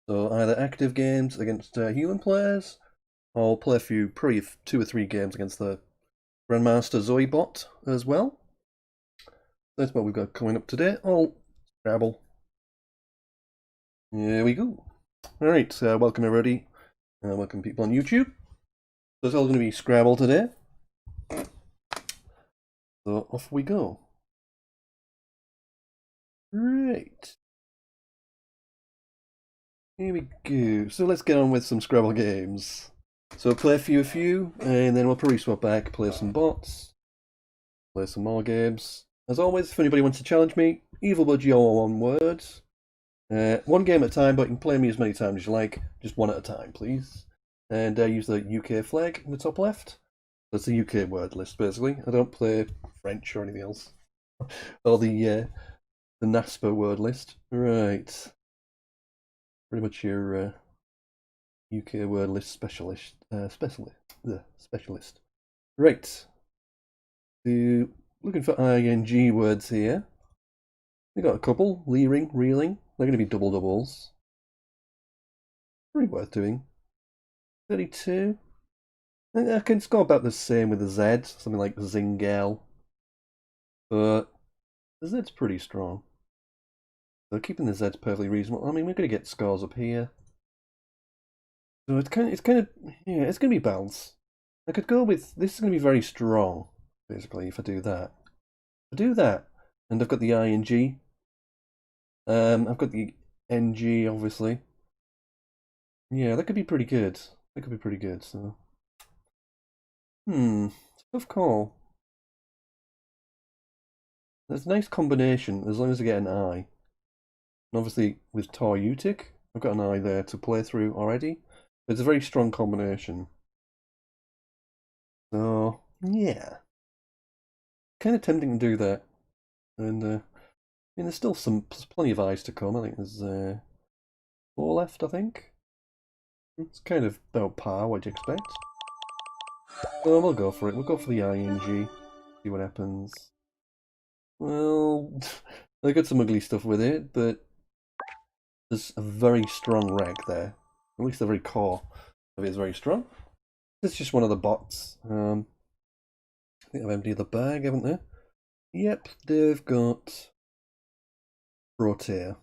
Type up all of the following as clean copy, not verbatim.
So either active games against human players, or I'll play a few, probably 2 or 3 games against the Grand Master Zoey bot as well. That's what we've got coming up today. All Scrabble. Here we go. Alright, welcome everybody. Welcome people on YouTube. So it's all going to be Scrabble today. So off we go. Right. Here we go. So let's get on with some Scrabble games. So play a few, and then we'll probably swap back, play some bots, play some more games. As always, if anybody wants to challenge me, evil budgie all one words. One game at a time, but you can play me as many times as you like. Just one at a time, please. And use the UK flag in the top left. That's the UK word list, basically. I don't play French or anything else. Or the NASPA word list. Right. Pretty much your UK word list specialist. Specialist. Right. Looking for ing words here. We got a couple. Leering, reeling. They're going to be double doubles. Pretty worth doing. 32. I think I can score about the same with the Z. Something like Zingel. But the Z's pretty strong. So keeping the Z's perfectly reasonable. I mean, we're going to get scores up here. So it's kind of, yeah, it's going to be balance. I could go with, this is going to be very strong, basically, if I do that. If I do that, and I've got the ing. I've got the ng, obviously. Yeah, that could be pretty good. That could be pretty good, so. Tough call. There's a nice combination, as long as I get an I. And obviously, with Tor Utic, I've got an I there to play through already. It's a very strong combination. So, yeah. Kind of tempting to do that. And, I mean, there's still there's plenty of I's to come. I think there's 4 left, I think. It's kind of about par, what do you expect? So we'll go for it. We'll go for the ing. See what happens. Well, I got some ugly stuff with it, but there's a very strong reg there. At least the very core of it is very strong. This is just one of the bots. I think I've emptied the bag, haven't they? Yep, they've got Protea.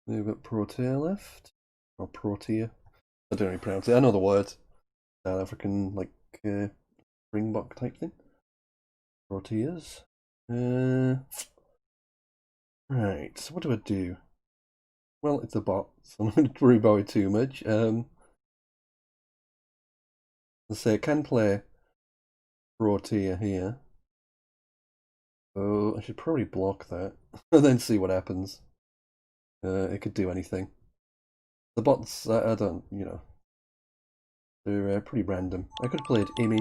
They've got Protea left. Or Protea. I don't really pronounce it. I know the word. South African, like, springbok type thing. Proteas. Right, so what do I do? Well, it's a bot, so I'm not going to worry about it too much. Let's say I can play Protea here. So I should probably block that and then see what happens. It could do anything. The bots, I don't, they're pretty random. I could have played image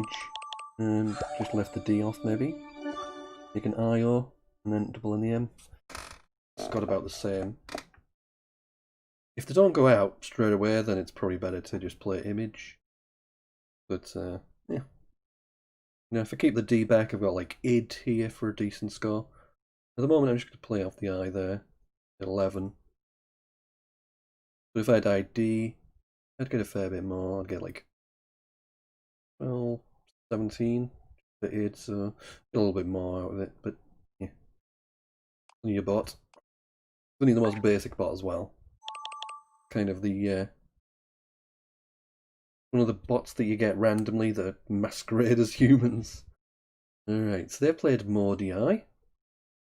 and just left the D off maybe. Make an IO and then double in the M. It's got about the same. If they don't go out straight away, then it's probably better to just play image. But, yeah. If I keep the D back, I've got like id here for a decent score. At the moment, I'm just going to play off the I there. 11. But if I had ID, I'd get a fair bit more. I'd get like, well, 17 for id, so a little bit more out of it. But, yeah. Only your bot. Only the most basic bot as well. Kind of the, one of the bots that you get randomly that masquerade as humans. Alright, so they played more DI.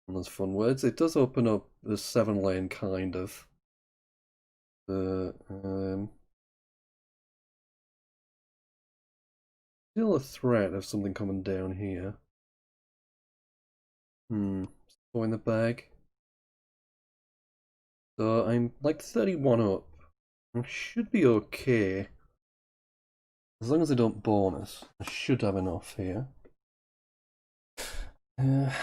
And those fun words. It does open up the 7-lane kind of. Still a threat of something coming down here. Four in the bag. So I'm like 31 up. I should be okay. As long as I don't bonus, I should have enough here. I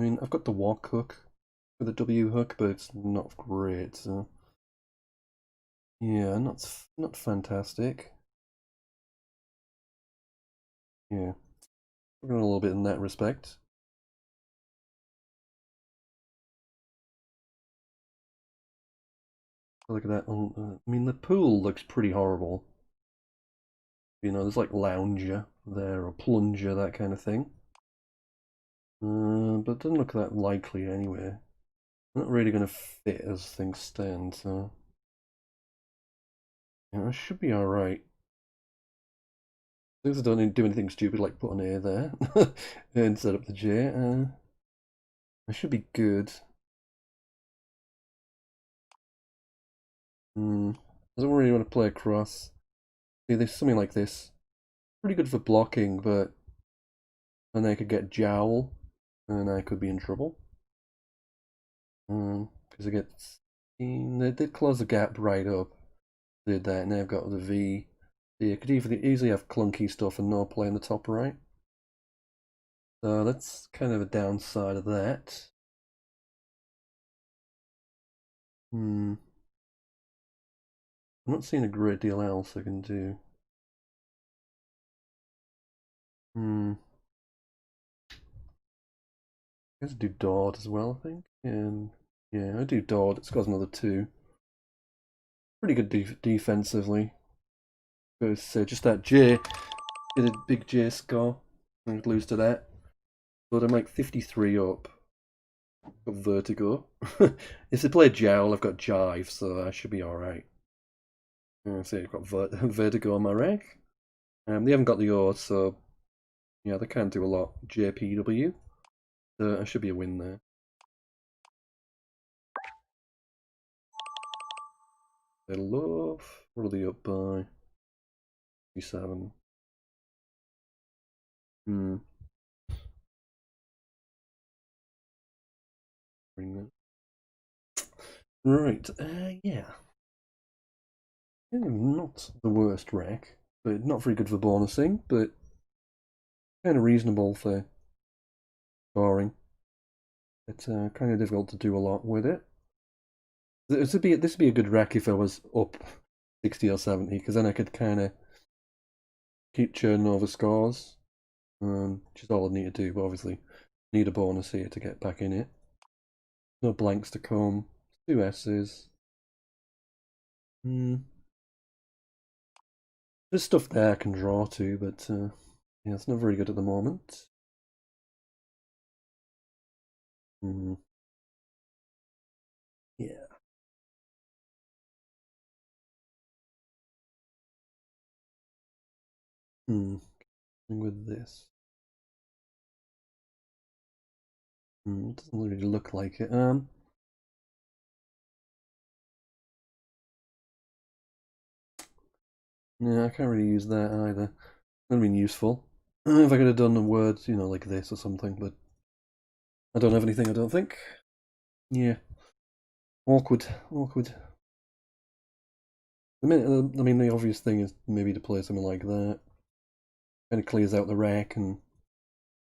mean, I've got the walk hook for the W hook, but it's not great, so yeah, not fantastic. Yeah, we're going a little bit in that respect. Look at that. I mean, the pool looks pretty horrible. You know, there's like lounger there or plunger, that kind of thing. But it doesn't look that likely anyway. Not really going to fit as things stand, so yeah, I should be alright. As long as I don't do anything stupid like put an A there and set up the J, I should be good. I don't really want to play across. See, there's something like this. Pretty good for blocking, but then I could get jowl, and I could be in trouble. Because I get. They did close the gap right up. Did that, and now I've got the V. You could easily have clunky stuff and no play in the top right. So that's kind of a downside of that. I'm not seeing a great deal else I can do. I guess do Dord as well, I think. And yeah, I do Dord. It's got another 2. Pretty good defensively. So just that J, get a big J score. I'd lose to that. But I'm like 53 up. I've got Vertigo. If they play Jowl, I've got Jive, so I should be alright. See, I've got Vertigo on my rank. They haven't got the O, so yeah, they can't do a lot. JPW. So I should be a win there. They love. What are they up by? 7. Bring that. Right, yeah. Not the worst rack, but not very good for bonusing, but kind of reasonable for scoring. It's kind of difficult to do a lot with it. This would be a good rack if I was up 60 or 70, because then I could kind of keep churning over scores, which is all I need to do, but obviously need a bonus here to get back in it. No blanks to come, 2 S's. There's stuff there I can draw to, but yeah, it's not very good at the moment. Yeah. With this. It doesn't really look like it. Yeah, I can't really use that either. That would have been useful. If I could have done the words, you know, like this or something, but I don't have anything, I don't think. Yeah. Awkward. I mean, the obvious thing is maybe to play something like that. Kind of clears out the rack and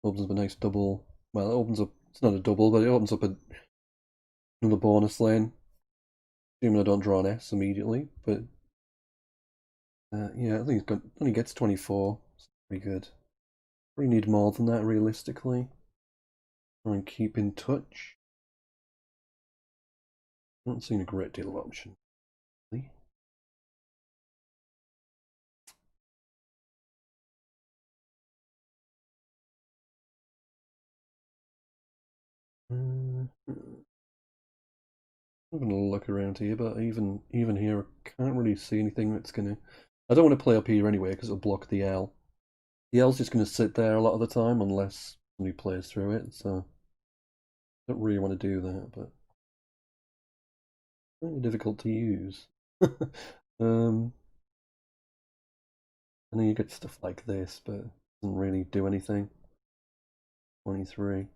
opens up a nice double. Well, it opens up, it's not a double, but it opens up another bonus lane. Assuming I don't draw an S immediately, but yeah, I think it only gets 24. It's pretty good. We need more than that, realistically. Try and keep in touch. Not seeing a great deal of option. I'm gonna look around here, but even here, I can't really see anything that's gonna. I don't want to play up here anyway because it'll block the L. The L's just gonna sit there a lot of the time unless somebody plays through it. So I don't really want to do that, but very difficult to use. And then you get stuff like this, but it doesn't really do anything. 23.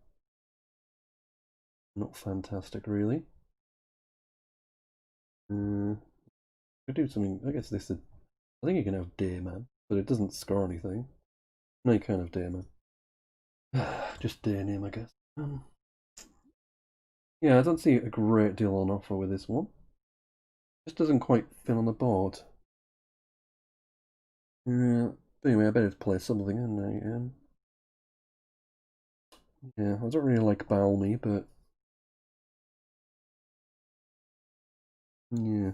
Not fantastic, really. I do something. I guess this. I think you can have Dayman, but it doesn't score anything. No, you can't have Dayman. Just day name, I guess. Yeah, I don't see a great deal on offer with this one. Just doesn't quite fit on the board. Yeah. But anyway, I better play something, and yeah, I don't really like Balmy, but yeah.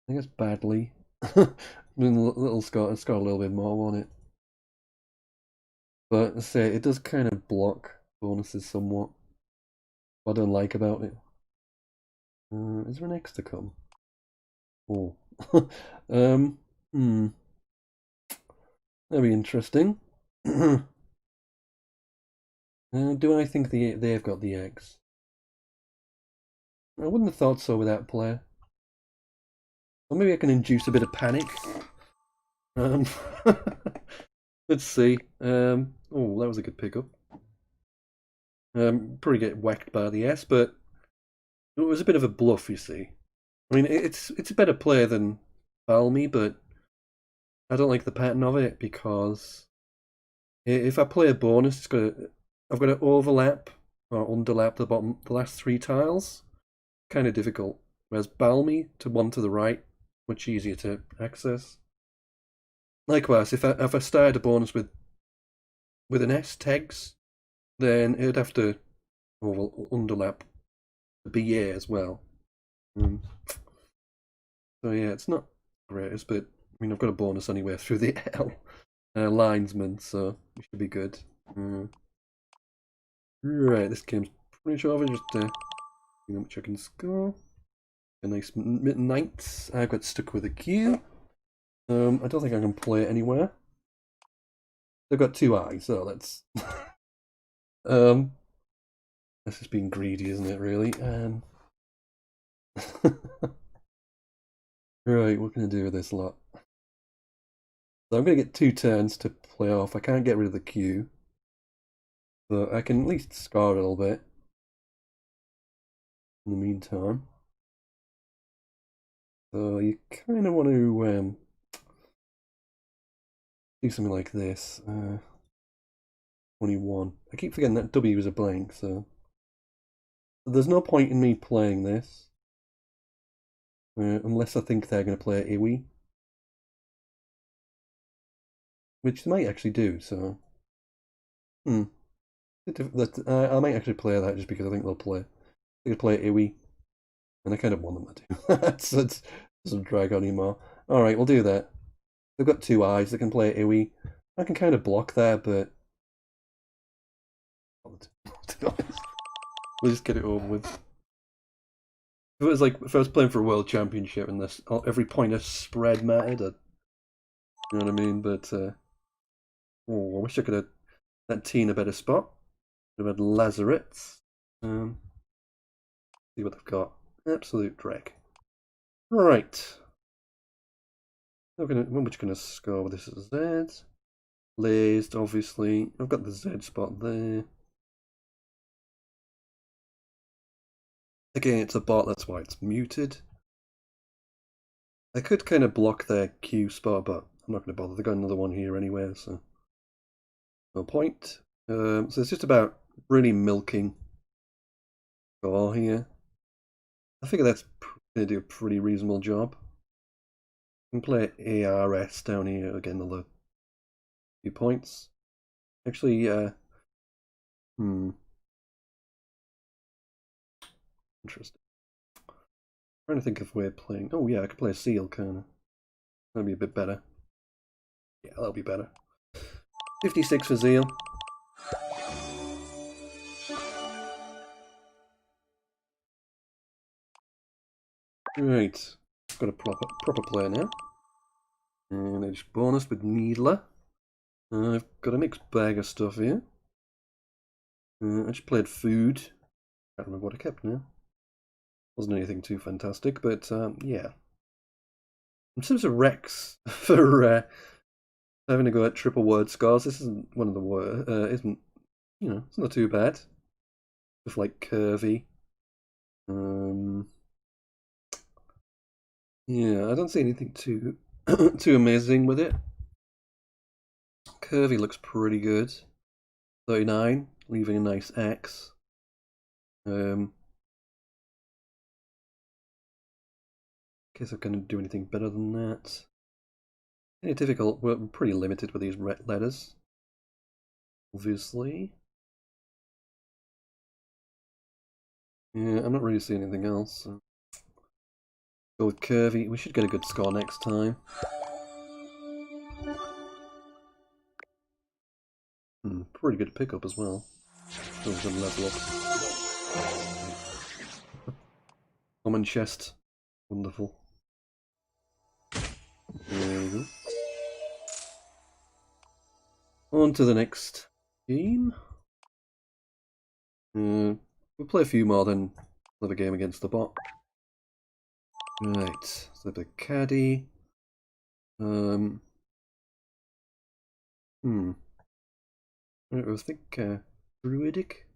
I guess badly. I mean, little Scott, it's got a little bit more on it. But I say it does kind of block bonuses somewhat. What I don't like about it. Is there an X to come? Oh. um, hmm. That'd be interesting. Do I think they've got the X? I wouldn't have thought so with that player. Or maybe I can induce a bit of panic. Um, let's see. Oh, that was a good pickup. Probably get whacked by the S, but it was a bit of a bluff, you see. I mean, it's a better player than Balmy, but I don't like the pattern of it because if I play a bonus, I've got to overlap or underlap the last three tiles. Kind of difficult. Whereas Balmy to one to the right, much easier to access. Likewise, if I started a bonus with an S tags, then it'd have to underlap the BA as well. So yeah, it's not greatest, but I mean I've got a bonus anyway through the L linesman, so it should be good. Right, this game's pretty much over. Just see how much I can score. A nice knight. I got stuck with a Q. I don't think I can play it anywhere. They've got two eyes, so that's that's just being greedy, isn't it? Really. Right, what can I do with this lot? So I'm going to get 2 turns to play off. I can't get rid of the Q, but I can at least score a little bit in the meantime. So you kind of want to do something like this. 21. I keep forgetting that W is a blank, so there's no point in me playing this unless I think they're going to play Iwi, which they might actually do. So, I might actually play that just because I think they'll play. They could play Iwi, and I kind of want them to do that. So it doesn't drag on anymore. All right, we'll do that. They've got 2 eyes. They can play Iwi. I can kind of block there, but to be honest, we'll just get it over with. If it was like if I was playing for a world championship and this every point of spread mattered, you know what I mean? But oh, I wish I could have that T in a better spot. Could have had Lazarets. See what they've got. Absolute dreck. Right. How much going to score with this Z? Blazed, obviously. I've got the Z spot there. Again, it's a bot, that's why it's muted. I could kind of block their Q spot, but I'm not going to bother. They've got another one here anyway, so no point. So it's just about really milking score here. I figure that's going to do a pretty reasonable job. I can play ARS down here, again, another few points. Actually, interesting. I'm trying to think if we're playing. Oh, yeah, I could play a seal, kind of. That'd be a bit better. Yeah, that'll be better. 56 for Zeal. Right, got a proper player now. And I just bonus with Needler. I've got a mixed bag of stuff here. I just played food. Can't remember what I kept now. Wasn't anything too fantastic, but yeah. In terms of Rex for having to go at triple word scores, this isn't one of the worst. Isn't it's not too bad. With like curvy. Yeah, I don't see anything too too amazing with it. Curvy looks pretty good. 39, leaving a nice X. Guess I'm gonna do anything better than that. Yeah, difficult. We're pretty limited with these red letters. Obviously. Yeah, I'm not really seeing anything else. So. Go with curvy. We should get a good score next time. Pretty good pickup as well. Still a good level up. Common chest. Wonderful. There we go. On to the next game. We'll play a few more, then we'll have a game against the bot. Right, so the caddy. I think druidic.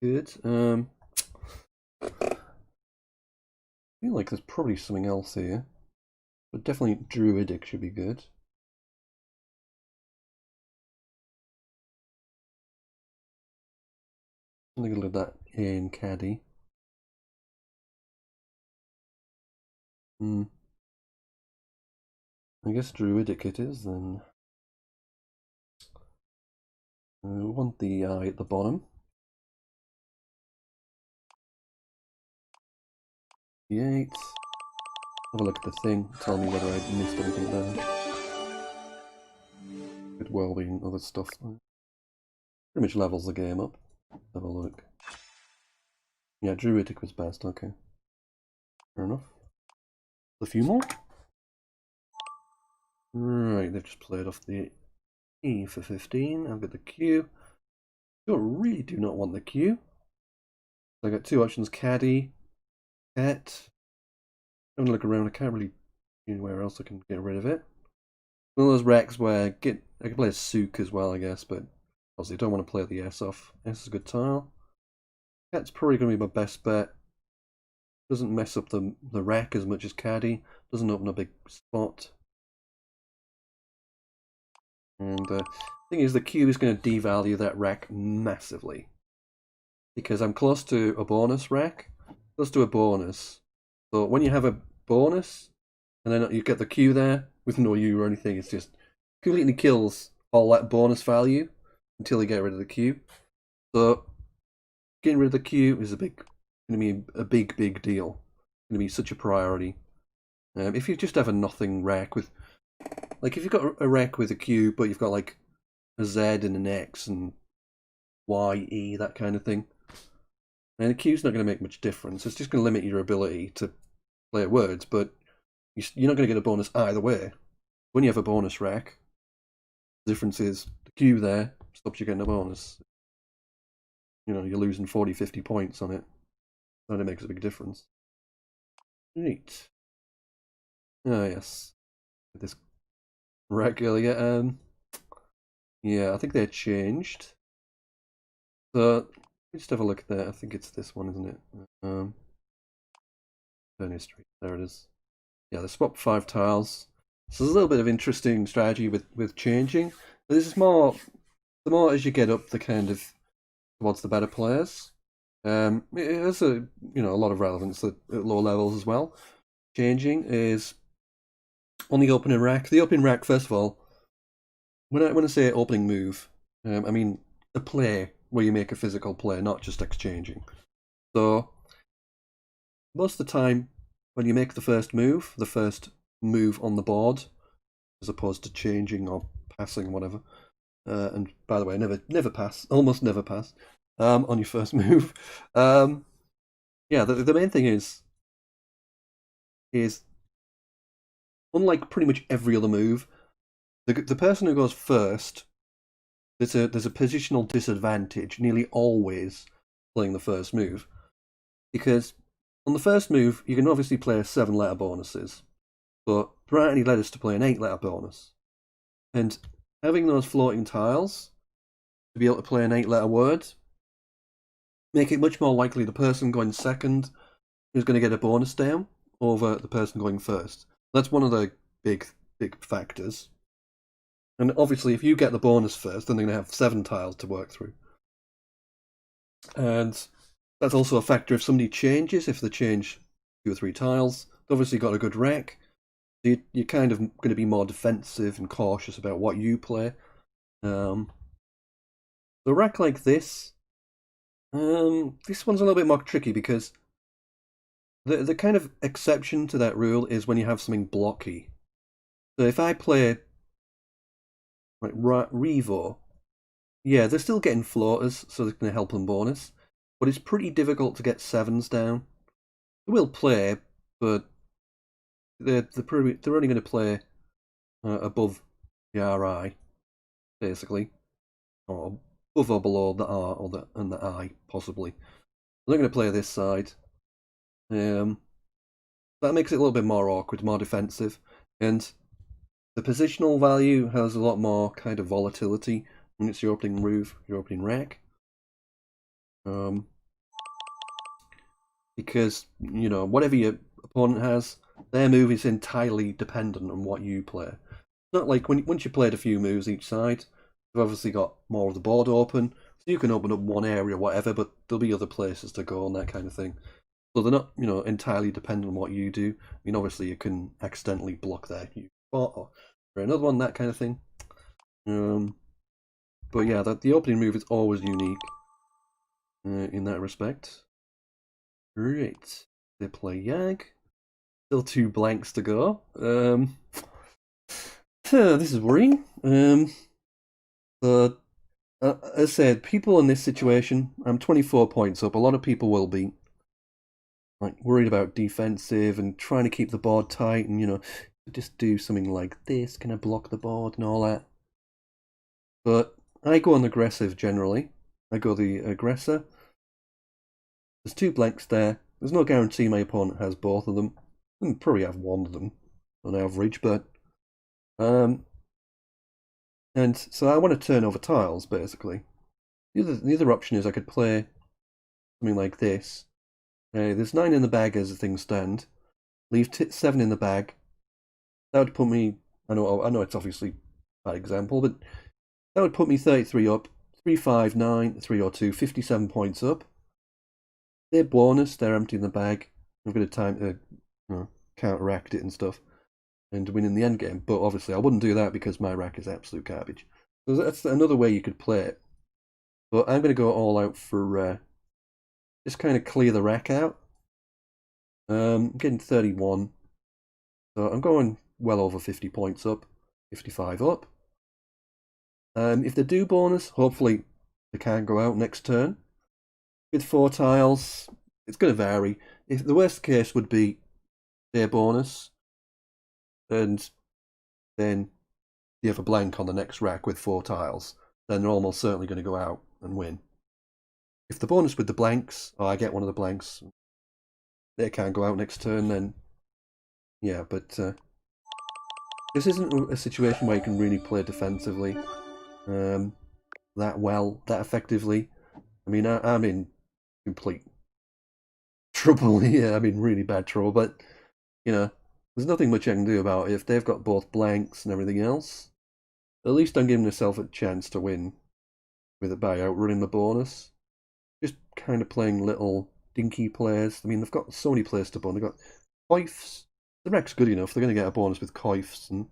Good. I feel like there's probably something else here, but definitely druidic should be good. I think I'll look at that in caddy. I guess druidic it is then. We want the eye at the bottom. D8. Have a look at the thing. Tell me whether I missed anything there. Could well be other stuff. Pretty much levels the game up. Have a look. Yeah, druidic was best. Okay. Fair enough. A few more. Right, they've just played off the E for 15. I've got the Q. I really do not want the Q. So I got two options: caddy, cat. I'm gonna look around. I can't really see anywhere else I can get rid of it. One of those wrecks where I can play a souk as well, I guess, but obviously I don't want to play the S off. S is a good tile. Cat's probably gonna be my best bet. Doesn't mess up the rack as much as caddy. Doesn't open a big spot. And the thing is, the Q is going to devalue that rack massively. Because I'm close to a bonus rack. Close to a bonus. So when you have a bonus, and then you get the Q there, with no U or anything, it's just completely kills all that bonus value until you get rid of the Q. So getting rid of the Q is going to be a big deal. Going to be such a priority. If you just have a nothing rack with, like if you've got a rack with a Q, but you've got like a Z and an X and Y, E, that kind of thing, and the Q's not going to make much difference. It's just going to limit your ability to play words, but you're not going to get a bonus either way. When you have a bonus rack, the difference is the Q there stops you getting a bonus. You know, you're losing 40, 50 points on it. And it makes a big difference. Neat. Oh, yes. This rack earlier. Yeah, I think they changed. So, let's just have a look there. I think it's this one, isn't it? Turn history. There it is. Yeah, they swapped 5 tiles. So there's a little bit of interesting strategy with changing. But this is more, the more as you get up, the kind of towards the better players. It has a lot of relevance at low levels as well. Changing is on the opening rack. The opening rack, first of all, when I say opening move, I mean a play where you make a physical play, not just exchanging. So most of the time, when you make the first move on the board, as opposed to changing or passing or whatever. And by the way, never pass, almost never pass on your first move. Yeah, the main thing is unlike pretty much every other move, the person who goes first, there's a positional disadvantage nearly always playing the first move, because on the first move you can obviously play 7-letter bonuses, but there aren't any letters to play an 8-letter bonus, and having those floating tiles to be able to play an 8-letter word make it much more likely the person going second is going to get a bonus down over the person going first. That's one of the big factors. And obviously, if you get the bonus first, then they're going to have 7 tiles to work through. And that's also a factor if somebody changes. If they change 2 or 3 tiles, they've obviously got a good rack. So you're kind of going to be more defensive and cautious about what you play. So a rack like this one's a little bit more tricky because The kind of exception to that rule is when you have something blocky. So if I play like Revo, yeah, they're still getting floaters, so they're going to help them bonus. But it's pretty difficult to get sevens down. They will play, but they're only going to play above the RI, basically, or above or below the R or the I, possibly. They're not going to play this side. That makes it a little bit more awkward, more defensive, and the positional value has a lot more kind of volatility when it's your opening move, your opening rack. Because, you know, whatever your opponent has, their move is entirely dependent on what you play. It's not like once you played a few moves each side, you've obviously got more of the board open, so you can open up one area or whatever, but there'll be other places to go and that kind of thing. So they're not, you know, entirely dependent on what you do. I mean, obviously you can accidentally block their spot or another one, that kind of thing. But yeah, the opening move is always unique in that respect. Right, they play Yag. Still 2 blanks to go. This is worrying. But as I said, people in this situation, I'm 24 points up. A lot of people will be like worried about defensive and trying to keep the board tight, and you know, just do something like this, can I block the board and all that. But I go on aggressive generally. I go the aggressor. There's 2 blanks there. There's no guarantee my opponent has both of them. I probably have one of them on average, but and so I want to turn over tiles basically. The other option is I could play something like this. There's 9 in the bag as things stand. Leave 7 in the bag. That would put me. I know it's obviously a bad example, but that would put me 33 up. 3, 5, 9, 302, 57 points up. They're bonus. They're empty in the bag. I've got a time to counteract it and stuff, and win in the end game. But obviously, I wouldn't do that because my rack is absolute garbage. So that's another way you could play it. But I'm going to go all out for just kind of clear the rack out. I'm getting 31, so I'm going well over 50 points up, 55 up. If they do bonus, hopefully they can go out next turn. With 4 tiles, it's going to vary. If the worst case would be their bonus, and then you have a blank on the next rack with 4 tiles, then they're almost certainly going to go out and win. If the bonus with the blanks, or I get one of the blanks, they can't go out next turn, then yeah, but this isn't a situation where you can really play defensively that well, that effectively. I mean, I'm in complete trouble here. I'm in really bad trouble, but you know, there's nothing much I can do about it. If they've got both blanks and everything else, at least I'm giving myself a chance to win with it by outrunning the bonus. Just kind of playing little dinky plays. I mean, they've got so many plays to bonus. They've got coifs. The rack's good enough. They're going to get a bonus with coifs, and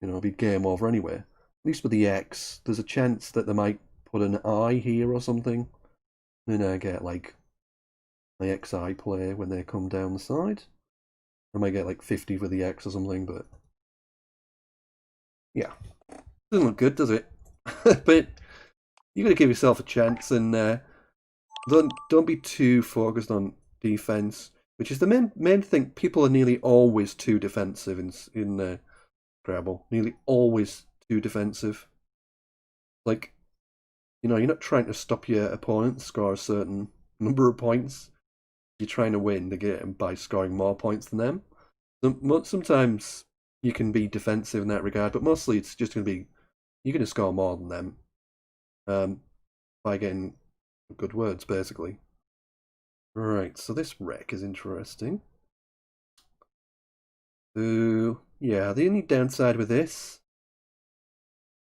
you know, it'll be game over anyway. At least with the X, there's a chance that they might put an I here or something. Then I get like my XI play when they come down the side. I might get like 50 for the X or something, but yeah, doesn't look good, does it? But you got to give yourself a chance, and don't be too focused on defense, which is the main thing. People are nearly always too defensive in Scrabble. Nearly always too defensive. Like, you know, you're not trying to stop your opponent score a certain number of points. You're trying to win the game by scoring more points than them. Sometimes you can be defensive in that regard, but mostly it's just going to be you're going to score more than them by getting good words, basically. Right, so this wreck is interesting. So, yeah, the only downside with this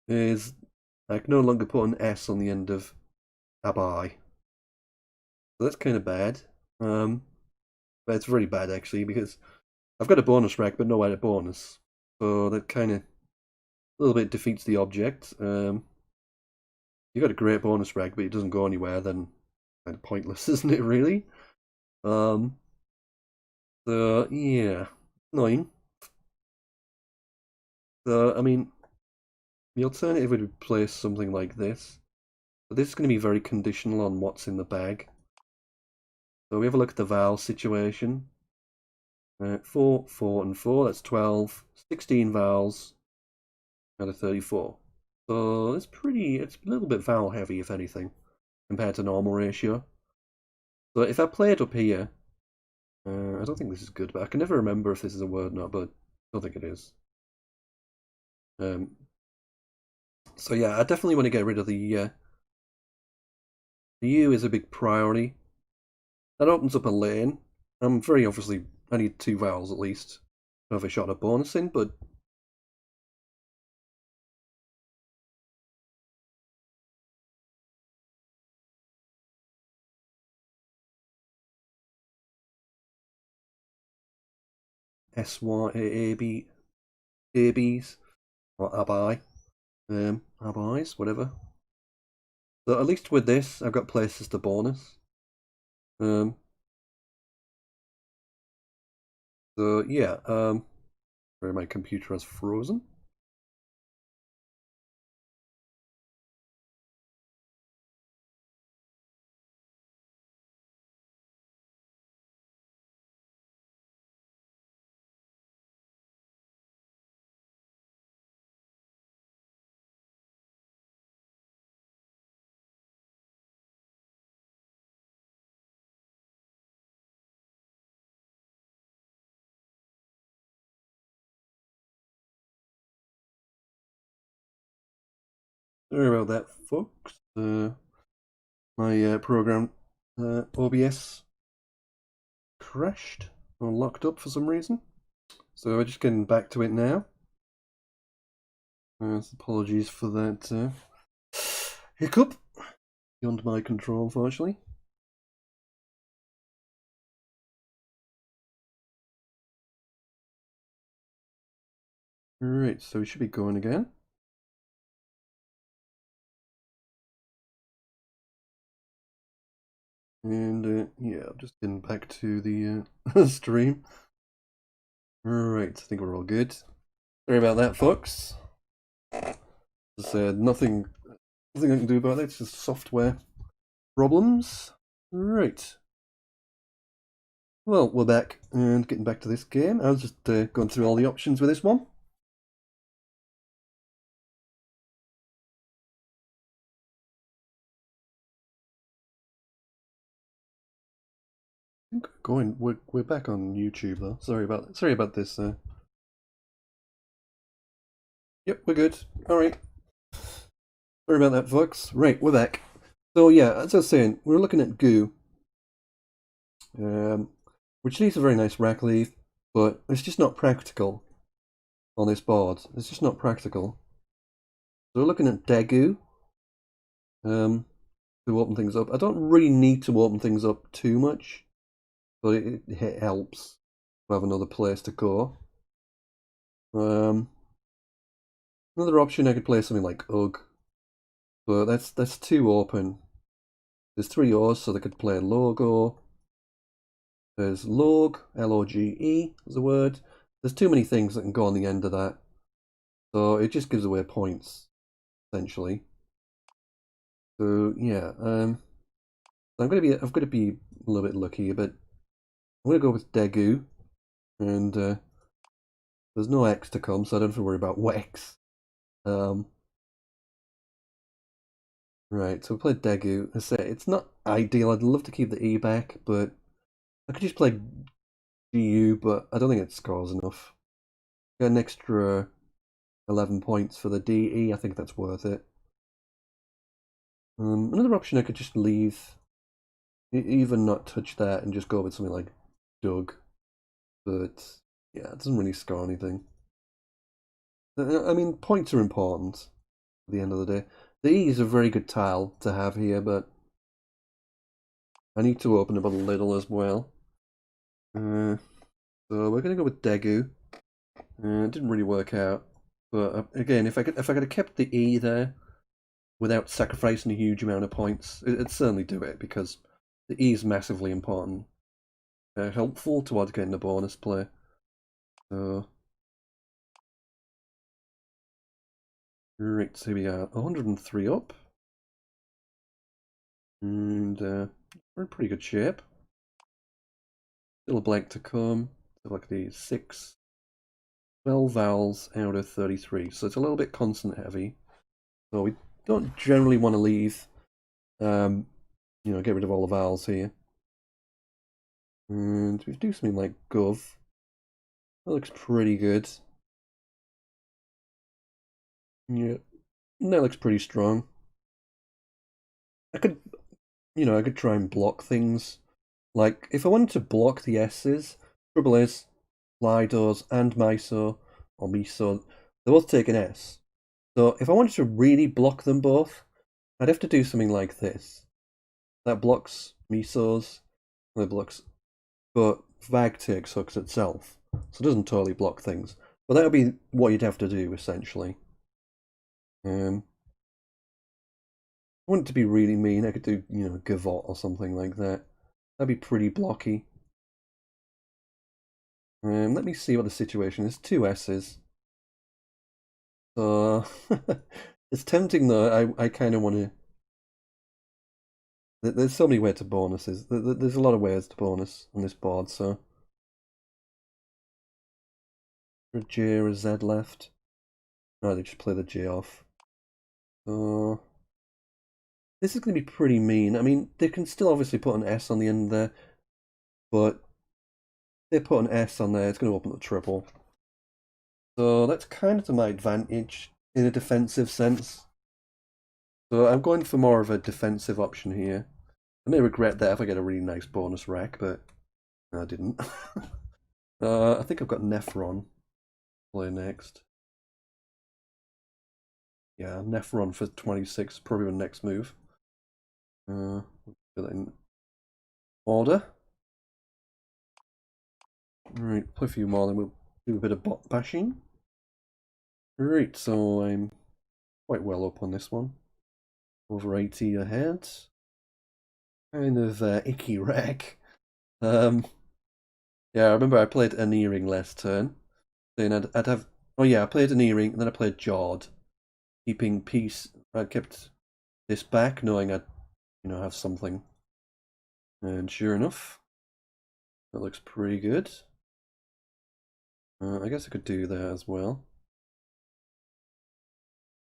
is I can no longer put an S on the end of Abai. So that's kind of bad. But it's very bad, actually, because I've got a bonus rack, but no added bonus. So that kind of a little bit defeats the object. You got a great bonus rack, but it doesn't go anywhere, then kind of pointless, isn't it, really? So, yeah, 9. So, I mean, the alternative would be place something like this. But this is going to be very conditional on what's in the bag. So we have a look at the vowel situation. 4, 4, and 4, that's 12. 16 vowels out of 34. So it's a little bit vowel heavy, if anything, compared to normal ratio. So if I play it up here, I don't think this is good, but I can never remember if this is a word or not, but I don't think it is. So yeah, I definitely want to get rid of the U is a big priority. That opens up a lane. I'm very obviously, I need 2 vowels at least to have a shot at bonusing, but S-Y-A-A-B, ABs, or Abai, Abis, whatever. So at least with this, I've got places to bonus. So yeah, where my computer has frozen. Sorry about that, folks. My program OBS crashed or locked up for some reason. So we're just getting back to it now. Apologies for that hiccup. Beyond my control, unfortunately. Right, so we should be going again. And yeah, I'm just getting back to the stream. Right, I think we're all good. Sorry about that, folks. There's nothing I can do about it. It's just software problems. Right. Well, we're back and getting back to this game. I was just going through all the options with this one. We're back on YouTube though. Sorry about this. Yep, we're good. All right. Sorry about that, folks. Right, we're back. So yeah, as I was saying, we're looking at goo, which needs a very nice rack leaf, but it's just not practical on this board. It's just not practical. So we're looking at degu to open things up. I don't really need to open things up too much, but it helps to have another place to go. Another option, I could play something like Ugg, but that's too open. There's 3 O's, so they could play logo. There's log, L-O-G-E is a word. There's too many things that can go on the end of that, so it just gives away points, essentially. So yeah, I've got to be a little bit lucky, but I'm gonna go with Degu, and there's no X to come, so I don't have to worry about Wex. Right, so we played Degu. I say it's not ideal. I'd love to keep the E back, but I could just play GU, but I don't think it scores enough. Get an extra 11 points for the DE. I think that's worth it. Another option I could just leave, even not touch that, and just go with something like Doug. But yeah, it doesn't really score anything. I mean, points are important at the end of the day. The E is a very good tile to have here, but I need to open up a little as well. So we're gonna go with Degu. It didn't really work out, but again, if I could have kept the E there without sacrificing a huge amount of points, it'd certainly do it because the E is massively important. helpful towards getting a bonus play. So, right, so we are 103 up. And we're in pretty good shape. Still a blank to come. So like these 12 vowels out of 33. So it's a little bit consonant heavy. So we don't generally want to leave, get rid of all the vowels here. And we do something like gov. That looks pretty good. Yeah, that looks pretty strong. I could try and block things. Like, if I wanted to block the S's, trouble is, Lidos and Miso, or Miso, they both take an S. So if I wanted to really block them both, I'd have to do something like this. That blocks Miso's, that blocks, but Vag takes hooks itself. So it doesn't totally block things. But that would be what you'd have to do, essentially. I want it to be really mean. I could do, Gavot or something like that. That'd be pretty blocky. Let me see what the situation is. 2 S's. So it's tempting though. I kind of want to. There's so many ways to bonuses. There's a lot of ways to bonus on this board. So a J or a Z left. No, they just play the J off. So this is going to be pretty mean. I mean, they can still obviously put an S on the end there, but if they put an S on there, it's going to open the triple. So that's kind of to my advantage in a defensive sense. So I'm going for more of a defensive option here. I may regret that if I get a really nice bonus rack, but no, I didn't. I think I've got Nephron play next. Yeah, Nephron for 26, probably my next move. Put that in order. Alright, play a few more, then we'll do a bit of bot bashing. Right, so I'm quite well up on this one. Over 80 ahead. Kind of icky wreck. Yeah, I remember I played an earring last turn. Then I'd have. Oh yeah, I played an earring, and then I played Jawed, keeping peace. I kept this back, knowing I'd, have something. And sure enough, that looks pretty good. I guess I could do that as well.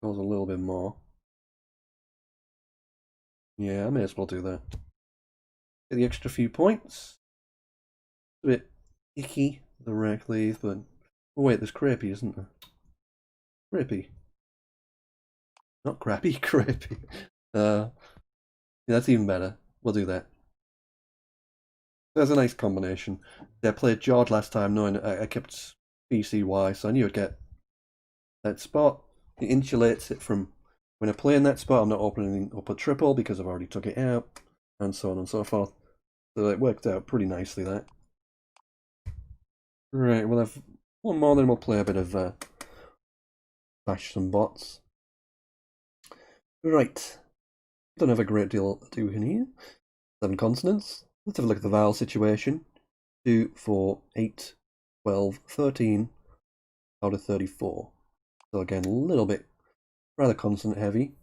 Cause a little bit more. Yeah, I may as well do that. Get the extra few points. A bit icky, the rack leave, but oh wait, there's Crapey, isn't there? Crapey. Not crappy, Crapey. Yeah, that's even better. We'll do that. That's a nice combination. Yeah, I played Jord last time, knowing I kept BCY, so I knew I'd get that spot. It insulates it from when I play in that spot, I'm not opening up a triple because I've already took it out, and so on and so forth. So it worked out pretty nicely, that. Right, we'll have one more, then we'll play a bit of bash some bots. Right. Don't have a great deal to do in here. 7 consonants. Let's have a look at the vowel situation. 2, 4, 8, 12, 13 out of 34. So again, a little bit rather consonant heavy.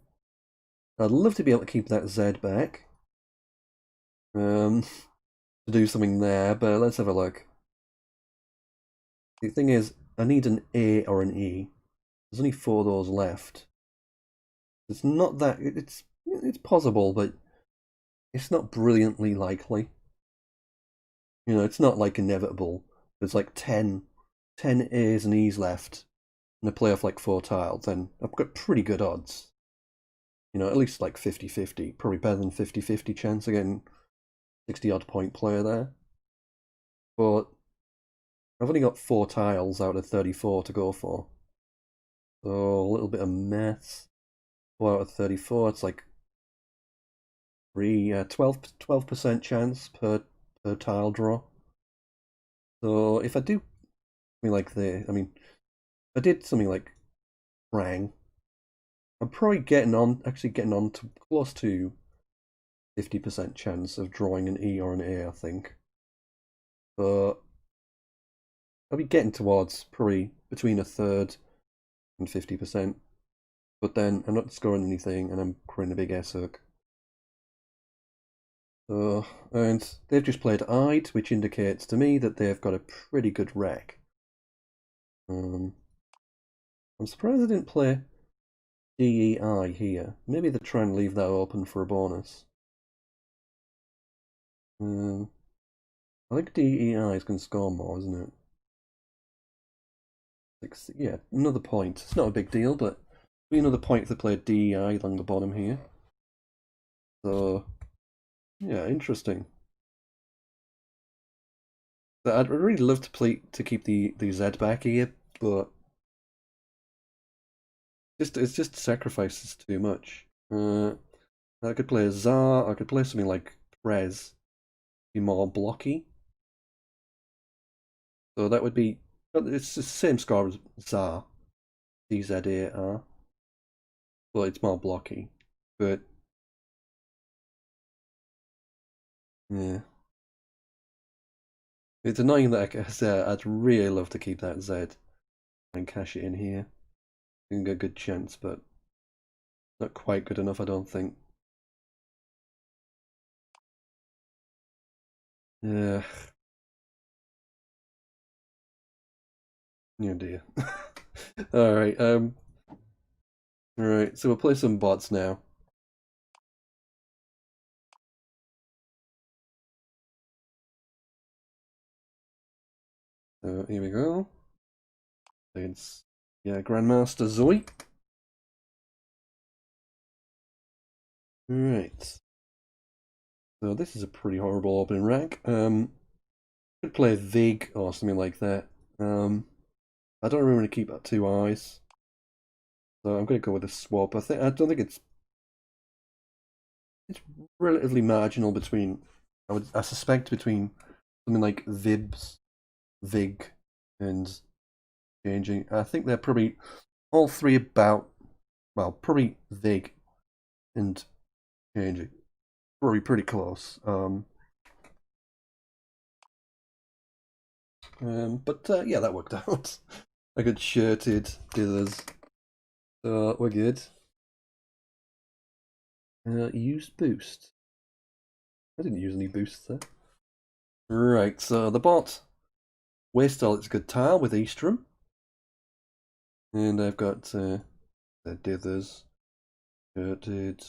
I'd love to be able to keep that Z back. To do something there, but let's have a look. The thing is, I need an A or an E. There's only 4 of those left. It's not that it's possible, but it's not brilliantly likely. It's not like inevitable. There's like 10 A's and E's left, and I play off like 4 tiles, then I've got pretty good odds. At least like 50-50, probably better than 50-50 chance of getting 60 odd point player there. But I've only got 4 tiles out of 34 to go for. So a little bit of maths. 4 out of 34, it's like 12% chance per tile draw. So if I do something like this, I mean, if I did something like Rang, I'm probably getting on to close to 50% chance of drawing an E or an A, I think. but I'll be getting towards probably between a third and 50%. But then I'm not scoring anything, and I'm creating a big S hook. So, and they've just played Eyed, which indicates to me that they've got a pretty good rec. I'm surprised they didn't play DEI here. Maybe they're trying to leave that open for a bonus. I think DEI is going to score more, isn't it? Yeah, another point. It's not a big deal, but be another point if they played DEI along the bottom here. So, yeah, interesting. But I'd really love to keep the Z back here, but it's just sacrifices too much. I could play a Tsar. I could play something like Prez, be more blocky. So that would be it's the same score as Tsar, ZZAR, but it's more blocky. But yeah, it's annoying that I'd really love to keep that Z and cash it in here. You can get a good chance, but not quite good enough, I don't think. Yeah. Oh dear. Alright, alright, so we'll play some bots now. So here we go. It's Grand Master Zoey. Alright. So this is a pretty horrible opening rank. Could play Vig or something like that. I don't really want to keep that 2 eyes. So I'm going to go with a swap. I don't think it's relatively marginal between I suspect between something like Vibs, Vig, and changing. I think they're probably all three about probably Vig and changing. Probably pretty close. But yeah, that worked out. I got shirted dithers. So we're good. Use boost. I didn't use any boosts there. Right, so the bot waste all its good tile with Eastrum. And I've got the dithers shirted.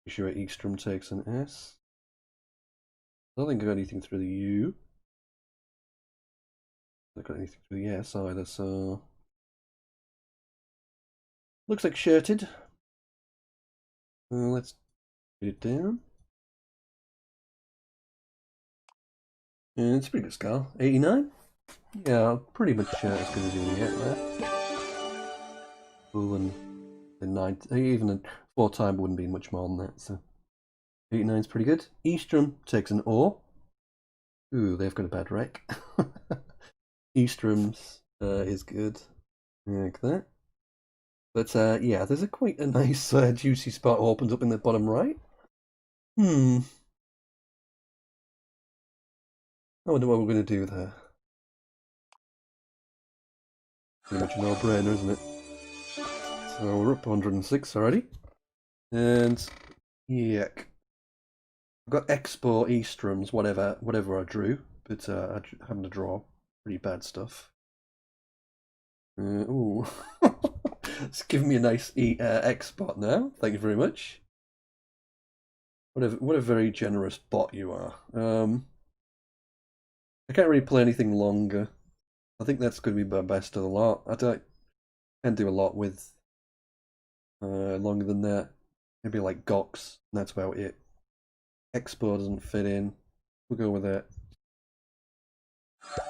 Sure Eastrum takes an S. I don't think I got anything through the U. I got anything through the S either, so looks like shirted. Let's get it down. And it's a pretty good score. 89? Yeah, pretty much as good as you can get there. Oh, and the 9, even a 4-time wouldn't be much more than that, so 89 is pretty good. Eastrum takes an O. Ooh, they've got a bad rec. Eastrum's is good. Like that. But yeah, there's quite a nice juicy spot opens up in the bottom right. I wonder what we're going to do there. Pretty much a no-brainer, isn't it? So we're up to 106 already. And yuck. I've got Expo, Eastrums, whatever I drew, but I'm having to draw pretty bad stuff. Ooh. It's giving me a nice X spot now. Thank you very much. What a very generous bot you are. I can't really play anything longer. I think that's going to be my best of the lot. Can't do a lot with longer than that. Maybe like Gox, and that's about it. Expo doesn't fit in. We'll go with that.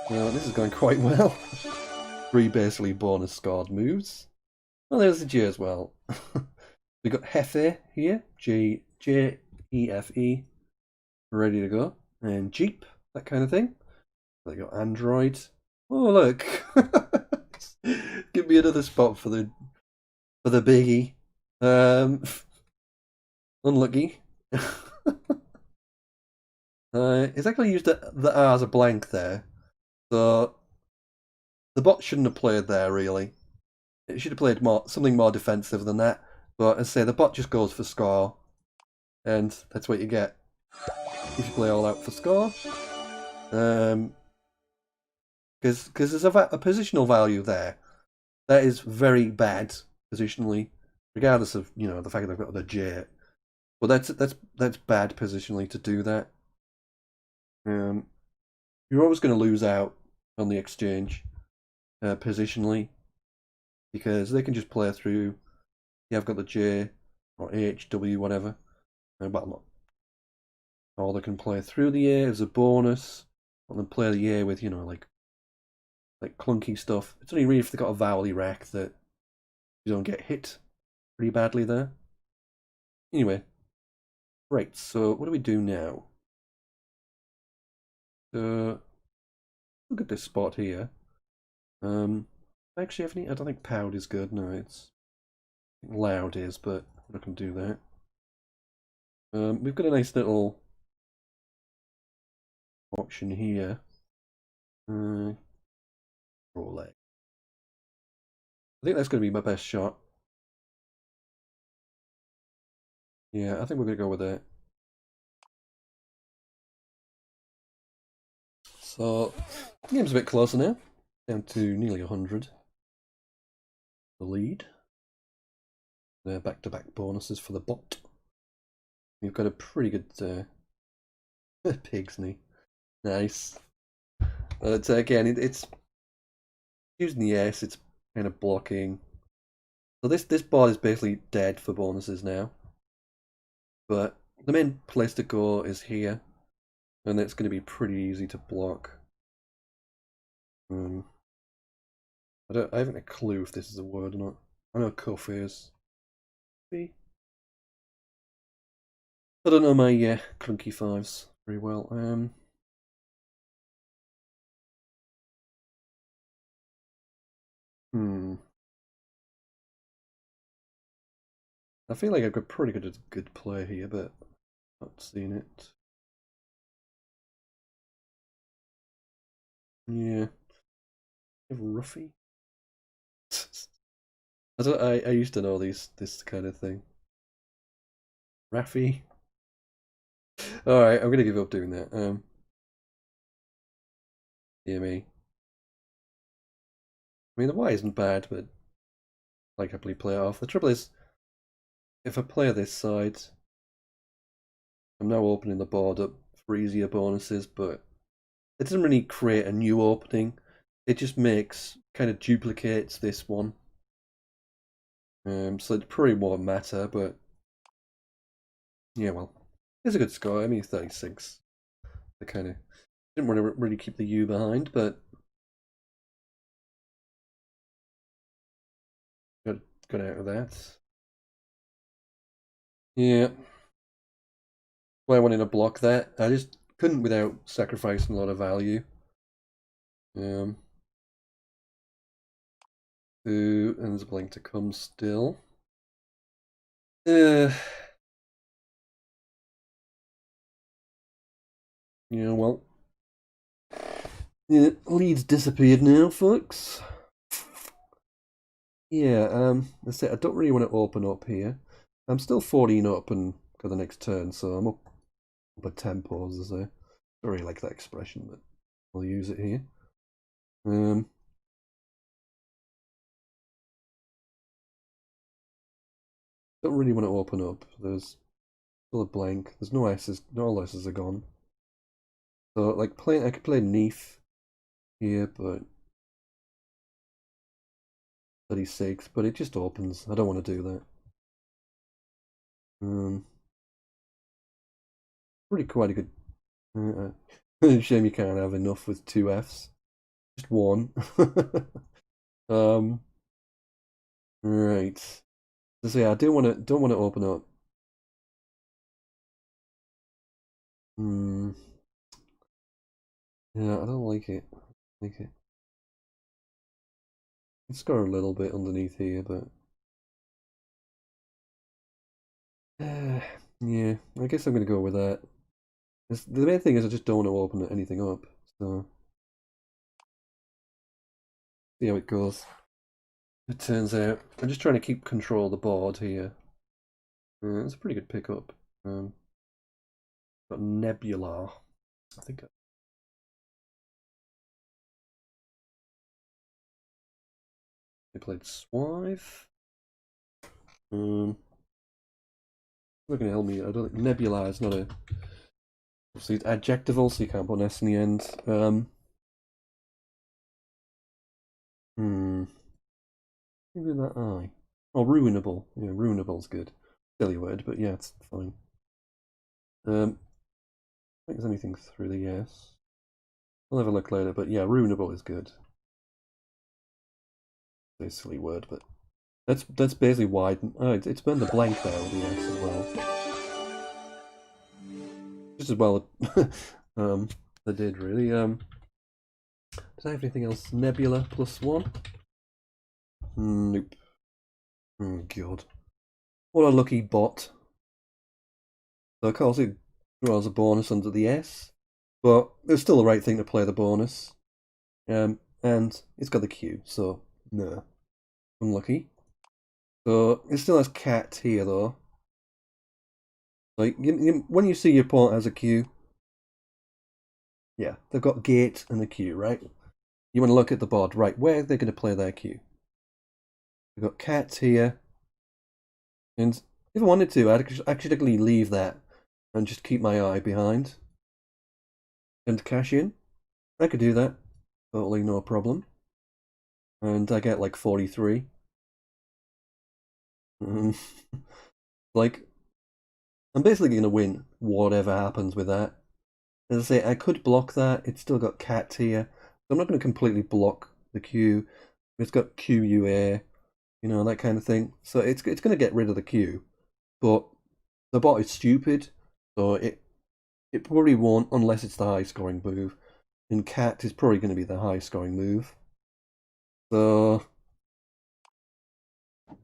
This is going quite well. 3 basically bonus scored moves. Well, there's the J as well. We got Hefe here, Jefe, ready to go, and Jeep, that kind of thing. They got Android. Oh look, give me another spot for the biggie. Unlucky. It's actually used the R as a blank there. So the bot shouldn't have played there, really. It should have played something more defensive than that. But as I say, the bot just goes for score. And that's what you get if you play all out for score. Because there's a positional value there. That is very bad positionally, regardless of the fact that I've got the J. But that's bad positionally to do that. You're always going to lose out on the exchange positionally because they can just play through. Yeah, I've got the J or AHW, whatever. Well, or they can play through the A as a bonus, and then play the A with like clunky stuff. It's only really if they've got a vowel rack that you don't get hit pretty badly there. Anyway, right. So what do we do now? Look at this spot here. Actually, I don't think Pound is good. No, it's Loud is, but I'm not going to do that. We've got a nice little option here. Roll leg. I think that's going to be my best shot. Yeah, I think we're going to go with it. So, the game's a bit closer now. Down to nearly 100. The lead. Back-to-back bonuses for the bot. We've got a pretty good pig's knee. Nice. But again, it's using the S, it's kind of blocking. So this bot is basically dead for bonuses now. But the main place to go is here. And it's going to be pretty easy to block. I haven't a clue if this is a word or not. I know cuff is. I don't know my clunky fives very well. I feel like I've got pretty good play here, but not seeing it. Yeah. Ruffy. I used to know this kind of thing. Raffy. Alright, I'm gonna give up doing that. Yeah, me. I mean the Y isn't bad, but like happily play it off. The trouble is if I play this side, I'm now opening the board up for easier bonuses, but it doesn't really create a new opening. It just kind of duplicates this one. So it probably won't matter, but yeah, well, it's a good score. I mean, 36. I kind of didn't want to really keep the U behind, but got out of that. Yeah. Well, I wanted to block that. I just couldn't without sacrificing a lot of value. And there's a blink to come still. Yeah, well. Yeah, lead's disappeared now, folks. Yeah, I don't really want to open up here. I'm still 14 up and for the next turn, so I'm up at tempos, as I don't really like that expression, but I'll use it here. Don't really want to open up. There's still a blank. There's no S's. No all S's are gone. So like I could play Neath here, but 36, but it just opens. I don't want to do that. Pretty quite a good. Shame you can't have enough with two Fs. Just one. Right. So yeah, I don't want to open up. Yeah, I don't like it. It's got a little bit underneath here, but yeah, I guess I'm gonna go with that. The main thing is I just don't want to open anything up. So see how it goes. It turns out I'm just trying to keep control of the board here. It's a pretty good pickup. Got Nebula. I think I played Swive. Not going to help me. I don't think Nebula is not a. Obviously, it's adjectival, so you can't put an S in the end. Maybe that I. Oh, ruinable. Yeah, ruinable's good. Silly word, but yeah, it's fine. I think there's anything through the yes. I'll have a look later, but yeah, ruinable is good. It's a silly word, but that's basically why. Oh, it's burned the blank there with the yes as well. Just as well. They did really. Does I have anything else? Nebula +1. Nope. Oh god. What a lucky bot. So of course it draws a bonus under the S, but it's still the right thing to play the bonus. And it's got the Q, so no. Unlucky. So it still has cat here though. Like when you see your opponent has a Q, yeah, they've got gate and a Q, right? You want to look at the board, right? Where they're going to play their Q. They've got cats here, and if I wanted to, I'd actually leave that and just keep my eye behind and cash in. I could do that, totally no problem. And I get like 43. Like, I'm basically going to win whatever happens with that. As I say, I could block that. It's still got cat here. So I'm not going to completely block the Q. It's got QUA, you know, that kind of thing. So it's going to get rid of the Q. But the bot is stupid, so it probably won't unless it's the high scoring move. And cat is probably going to be the high scoring move. So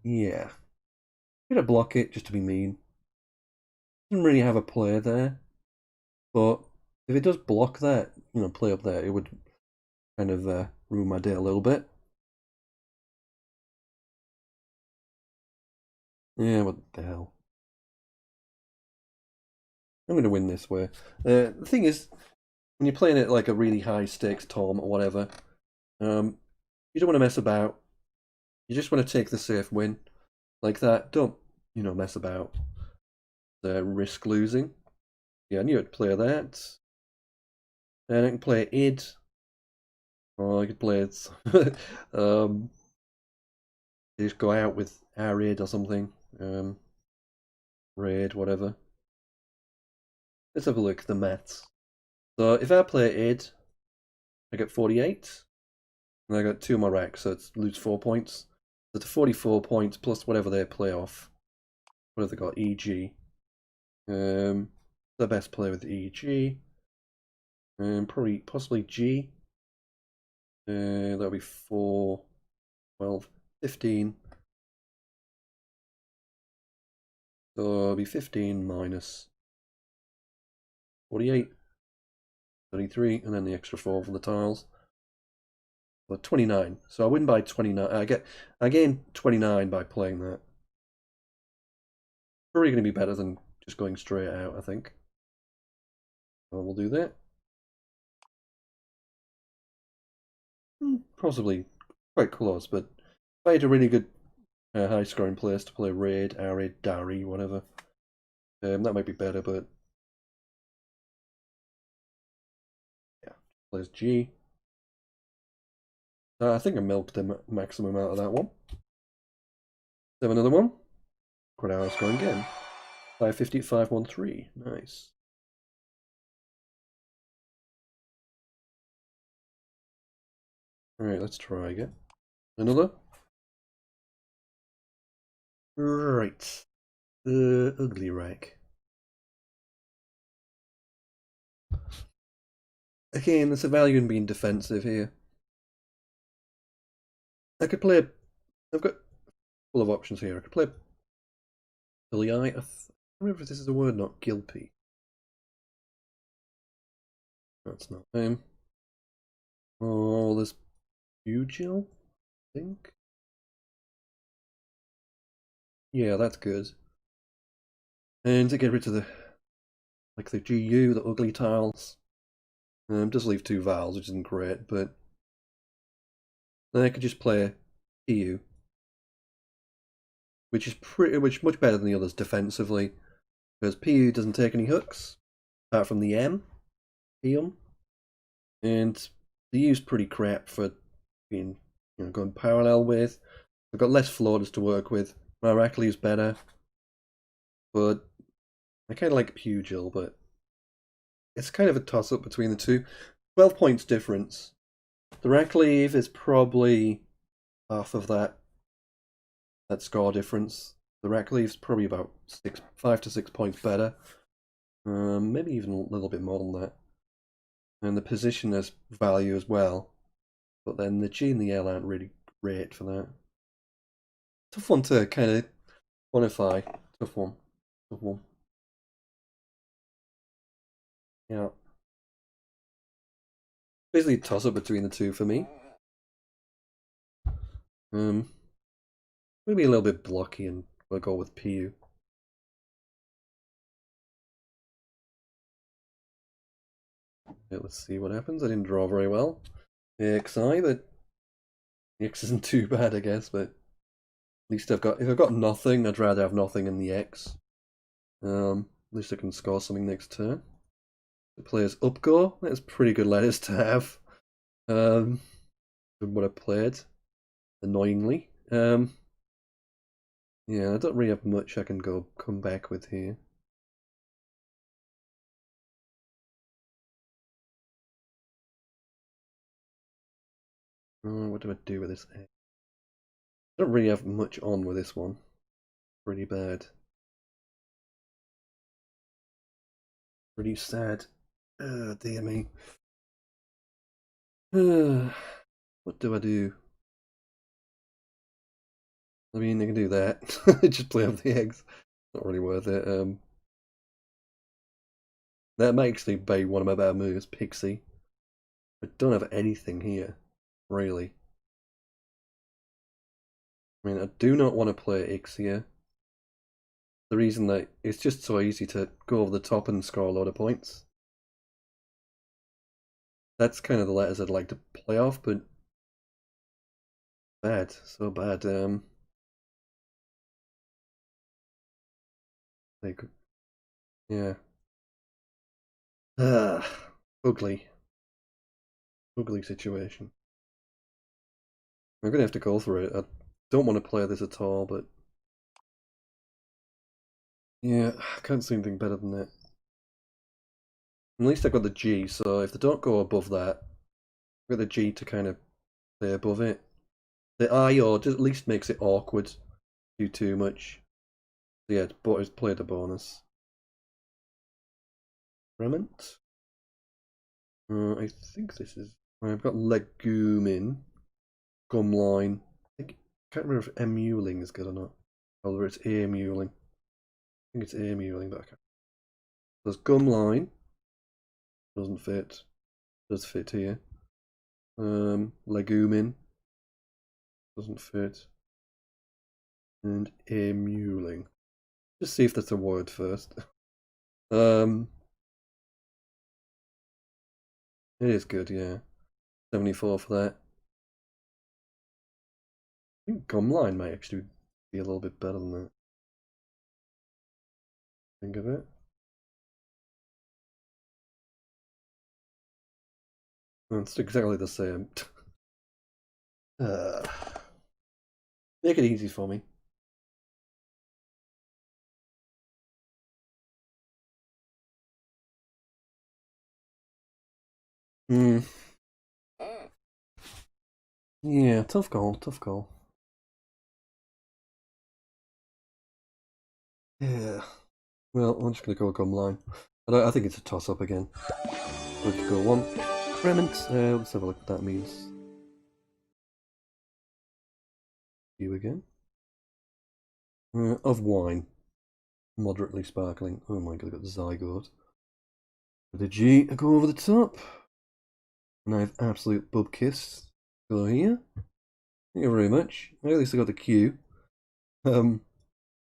yeah. I'm going to block it just to be mean. Doesn't really have a play there. But if it does block that, you know, play up there, it would kind of ruin my day a little bit. Yeah, what the hell. I'm going to win this way. The thing is, when you're playing it like a really high stakes tom or whatever, you don't want to mess about. You just want to take the safe win. Like that. Don't, you know, mess about. Risk losing. Yeah, I knew I'd play that. And I can play id. Or I could play it. Just go out with our id or something. Raid, whatever. Let's have a look at the maths. So if I play id, I get 48. And I got 2 more racks, so it's lose 4 points. So it's 44 points plus whatever they play off. What have they got? EG. The best player with EG. Probably possibly G. That'll be 4, 12, 15. So it'll be 15 minus 48, 33, and then the extra 4 for the tiles. So 29. So I win by 29. I gain 29 by playing that. Probably going to be better than just going straight out, I think. So we'll do that. Possibly quite close, but if I had a really good high scoring place to play Raid, Arid, Dari, whatever, that might be better, but yeah, plays G. I think I milked the maximum out of that one. Have another one. Quite high scoring again. 550, 513. Nice. Alright, let's try again. Another. Right. The ugly rack. Again, there's a value in being defensive here. I could play. I've got full of options here. I could play Billy Eye. I don't remember if this is a word, not Gilpy. That's not him. Oh, there's Pugil, I think. Yeah, that's good. And to get rid of the GU, the ugly tiles. Does leave 2 vowels, which isn't great, but then I could just play PU, which is much better than the others defensively, because PU doesn't take any hooks apart from the M, Pium, and the U's pretty crap for being going parallel with. I've got less floaters to work with. Maracli's better, but I kind of like Pugil, but it's kind of a toss-up between the two. 12 points difference. The Racleave is probably half of that score difference. The Racleave's probably about 5 to 6 points better. Maybe even a little bit more than that. And the position has value as well. But then the G and the L aren't really great for that. Tough one to kind of quantify. Tough one. Tough one. Yeah. Basically a toss-up between the two for me. Maybe a little bit blocky, and we'll go with PU. Yeah, let's see what happens. I didn't draw very well. AXI, but the X isn't too bad, I guess. But at least if I've got nothing, I'd rather have nothing in the X. At least I can score something next turn. The player's upgo. That's pretty good letters to have. From what I played, annoyingly. Yeah, I don't really have much I can come back with here. What do I do with this egg? I don't really have much on with this one. Pretty bad. Pretty sad. Oh, dear me. What do I do? I mean, I can do that. Just play off the eggs. Not really worth it. That might actually be one of my bad moves, Pixie. I don't have anything here, really. I mean, I do not want to play X here. The reason that it's just so easy to go over the top and score a lot of points. That's kind of the letters I'd like to play off, but bad, so bad. Like, yeah. Ugly. Ugly situation. I'm gonna have to go through it. I don't want to play this at all, but yeah, I can't see anything better than that. At least I got the G, so if they don't go above that, I've got the G to kind of stay above it. The I or just at least makes it awkward. Do too much. So yeah, it's played a bonus. Remnant. I think this is. I've got legumin, gumline. Can't remember if emuling is good or not. Whether it's emuling. I think it's emuling, but I can't. There's gumline. Doesn't fit. Does fit here. Legumin. Doesn't fit. And emuling. Just see if that's a word first. It is good, yeah. 74 for that. I think gumline might actually be a little bit better than that. Think of it. It's exactly the same. Make it easy for me. Yeah, tough call, tough call. Yeah. Well, I'm just gonna go gumline. I think it's a toss-up again. Let's go one. Remnant. Let's have a look what that means. You again. Of wine. Moderately sparkling. Oh my god, I got the zygote. The G, I go over the top. And I have absolute bub kiss. Go here. Thank you very much. At least I got the Q. One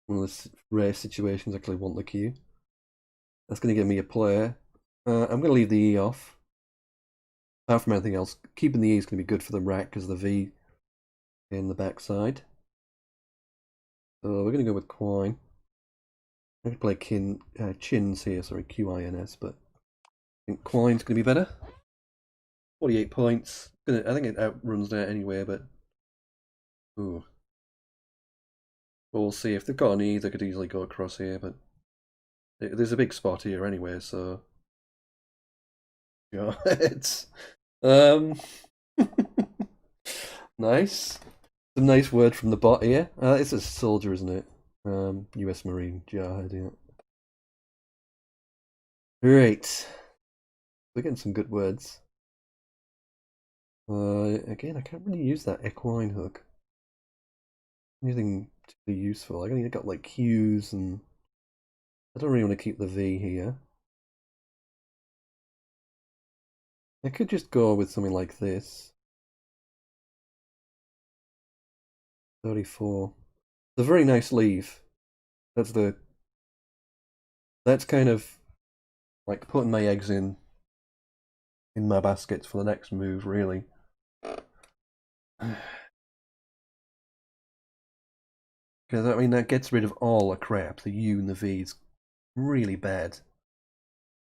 of the rare situations I actually want the Q. That's going to get me a player. I'm going to leave the E off. Apart from anything else, keeping the E is going to be good for the rack because the V in the backside. So we're going to go with Quine. I'm going to play Chins here, sorry, Qins, but I think Quine's going to be better. 48 points. I think it outruns that anyway, but ooh. We'll see. If they've got an E, they could easily go across here, but there's a big spot here anyway, so yeah, it's nice. Some nice word from the bot here. It's a soldier, isn't it? US Marine, Jarhead, yeah. Right. We're getting some good words. Again, I can't really use that equine hook. Anything particularly useful. I got like Q's and I don't really want to keep the V here. I could just go with something like this. 34. It's a very nice leave. That's kind of like putting my eggs in my baskets for the next move, really. Because I mean that gets rid of all the crap. The U and the V is really bad.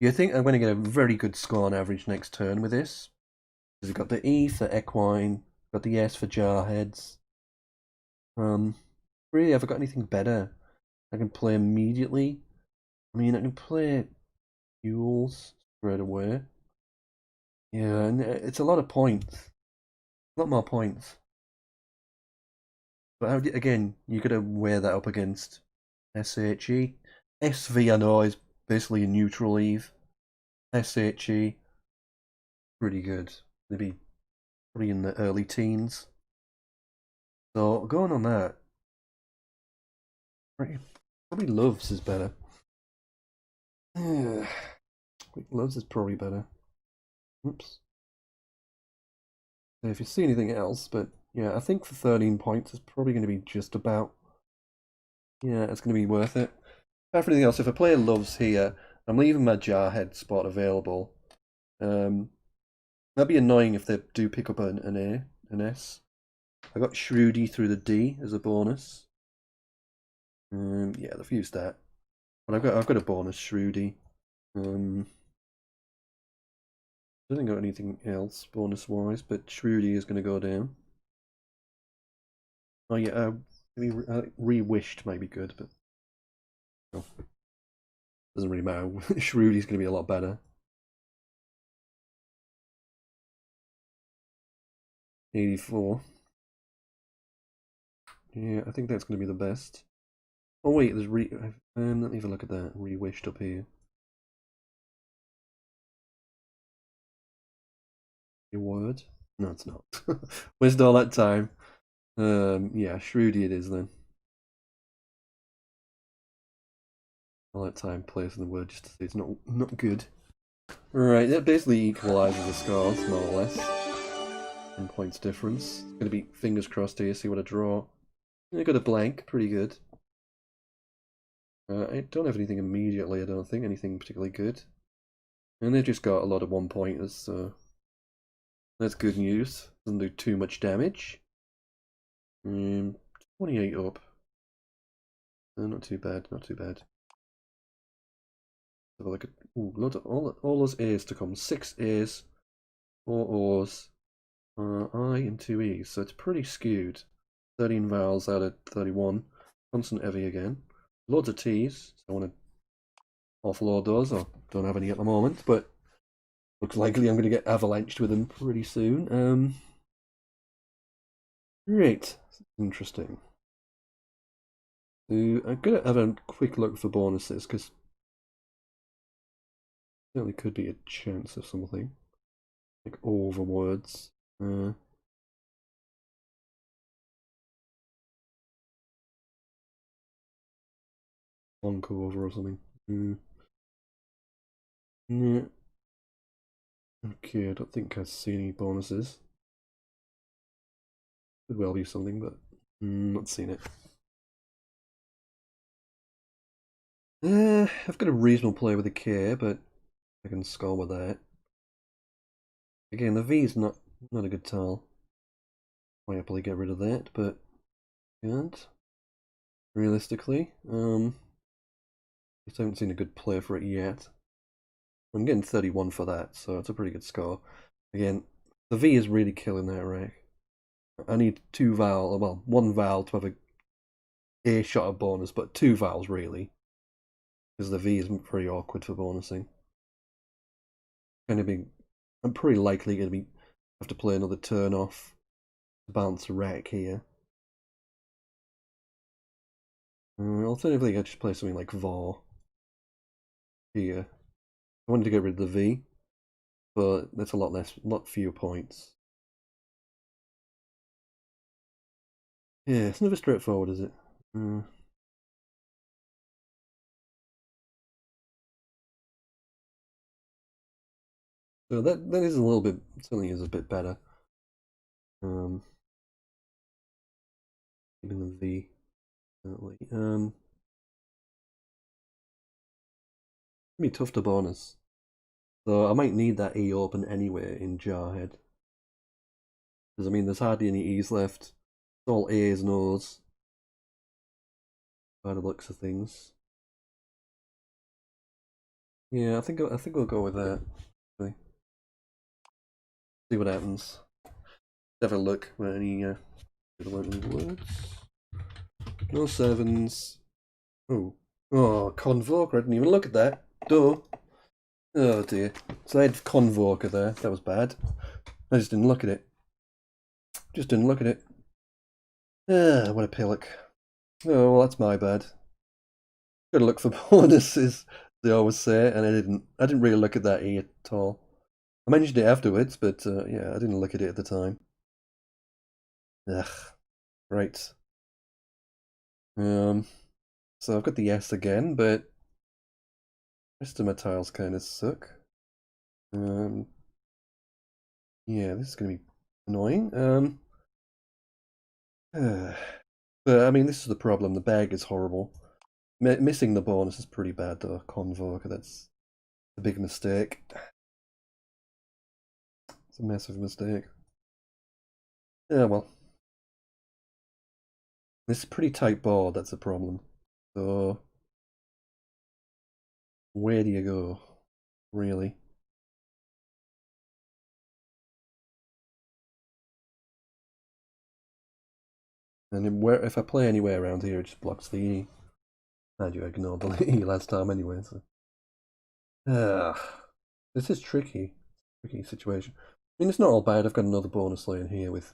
You think I'm going to get a very good score on average next turn with this? Because we've got the E for equine, got the S for jarheads. Really, have I got anything better? I can play immediately. I mean, I can play Mules straight away. Yeah, and it's a lot of points. A lot more points. But again, you got to weigh that up against SHE. SV, I know, is basically a neutral Eve. SHE, pretty good. Maybe probably in the early teens. So going on that, probably Loves is better. Yeah, Loves is probably better. Oops. So if you see anything else, but yeah, I think for 13 points it's probably going to be just about. Yeah, it's going to be worth it. After anything else, if a player Loves here, I'm leaving my Jarhead spot available. That'd be annoying if they do pick up an S. I got Shrewdy through the D as a bonus. Yeah, they've used that. But I've got a bonus Shrewdy. I don't think I got anything else bonus wise, but Shrewdy is going to go down. Oh yeah, re-wished might be good, but oh, doesn't really matter. Shrewdy's going to be a lot better. 84. Yeah, I think that's going to be the best. Oh wait, there's let me have a look at that. Re-wished up here. Your word? No, it's not. Wasted all that time. Yeah, Shrewdy it is then. All that time placing the word just to say it's not good. Right, that basically equalises the scores, more or less. 1 points difference. It's gonna be fingers crossed here, see what I draw. I got a blank, pretty good. I don't have anything immediately, I don't think, anything particularly good. And they've just got a lot of 1-pointers, so that's good news. Doesn't do too much damage. 28 up. Not too bad, not too bad. Have a look at loads of, all those A's to come. 6 A's, 4 O's, I and 2 E's. So it's pretty skewed. 13 vowels out of 31. Consonant heavy again. Loads of T's. So I want to offload those. I don't have any at the moment, but looks likely I'm going to get avalanched with them pretty soon. Right. Interesting. So I'm going to have a quick look for bonuses because certainly could be a chance of something. Like over words. Onco over or something. Yeah. Okay, I don't think I see any bonuses. Could well be something, but not seen it. I've got a reasonable play with the K, but I can score with that. Again, the V is not a good tile. I'll happily get rid of that, but can't. Realistically, I just haven't seen a good play for it yet. I'm getting 31 for that, so it's a pretty good score. Again, the V is really killing that rack. I need two Val, well, one Val to have a shot of bonus, but two Vals really, because the V is very awkward for bonusing. I'm pretty likely going to have to play another turn off to bounce a rack here. Alternatively, I just play something like Var here. I wanted to get rid of the V, but that's a lot fewer points. Yeah, it's never straightforward, is it? So that is a little bit, certainly is a bit better. Even the V, certainly. It'd be tough to bonus. So I might need that E open anyway in Jarhead. Because I mean, there's hardly any E's left. It's all A's and O's. By the looks of things. Yeah, I think we'll go with that. Actually. See what happens. Have a look at any words. No sevens. Oh, Convoker. I didn't even look at that. Duh. Oh dear. So I had Convoker there. That was bad. I just didn't look at it. Just didn't look at it. Ah, what a pillock. Oh, well, that's my bad. Gotta look for bonuses, they always say, and I didn't. I didn't really look at that E at all. I mentioned it afterwards, but yeah, I didn't look at it at the time. Ugh. Right. So I've got the S again, but the rest of my tiles kind of suck. Yeah, this is gonna be annoying. But I mean, this is the problem. The bag is horrible. Missing the bonus is pretty bad, though. Convoker, that's a big mistake. It's a massive mistake. Yeah, well. This is a pretty tight board, that's the problem. So, where do you go? Really? And if I play anywhere around here, it just blocks the E. And you ignored the E last time anyway, so. This is tricky. Tricky situation. I mean, it's not all bad. I've got another bonus lane here with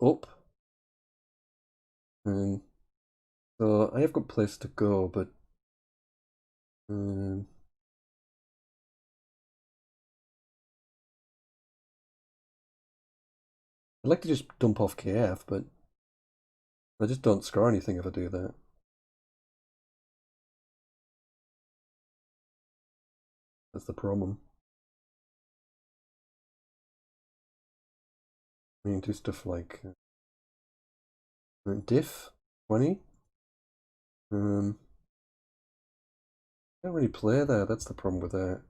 up. So I have got place to go, but I'd like to just dump off KF, but I just don't score anything if I do that. That's the problem. I mean, do stuff like diff 20. Can't really play there. That's the problem with that.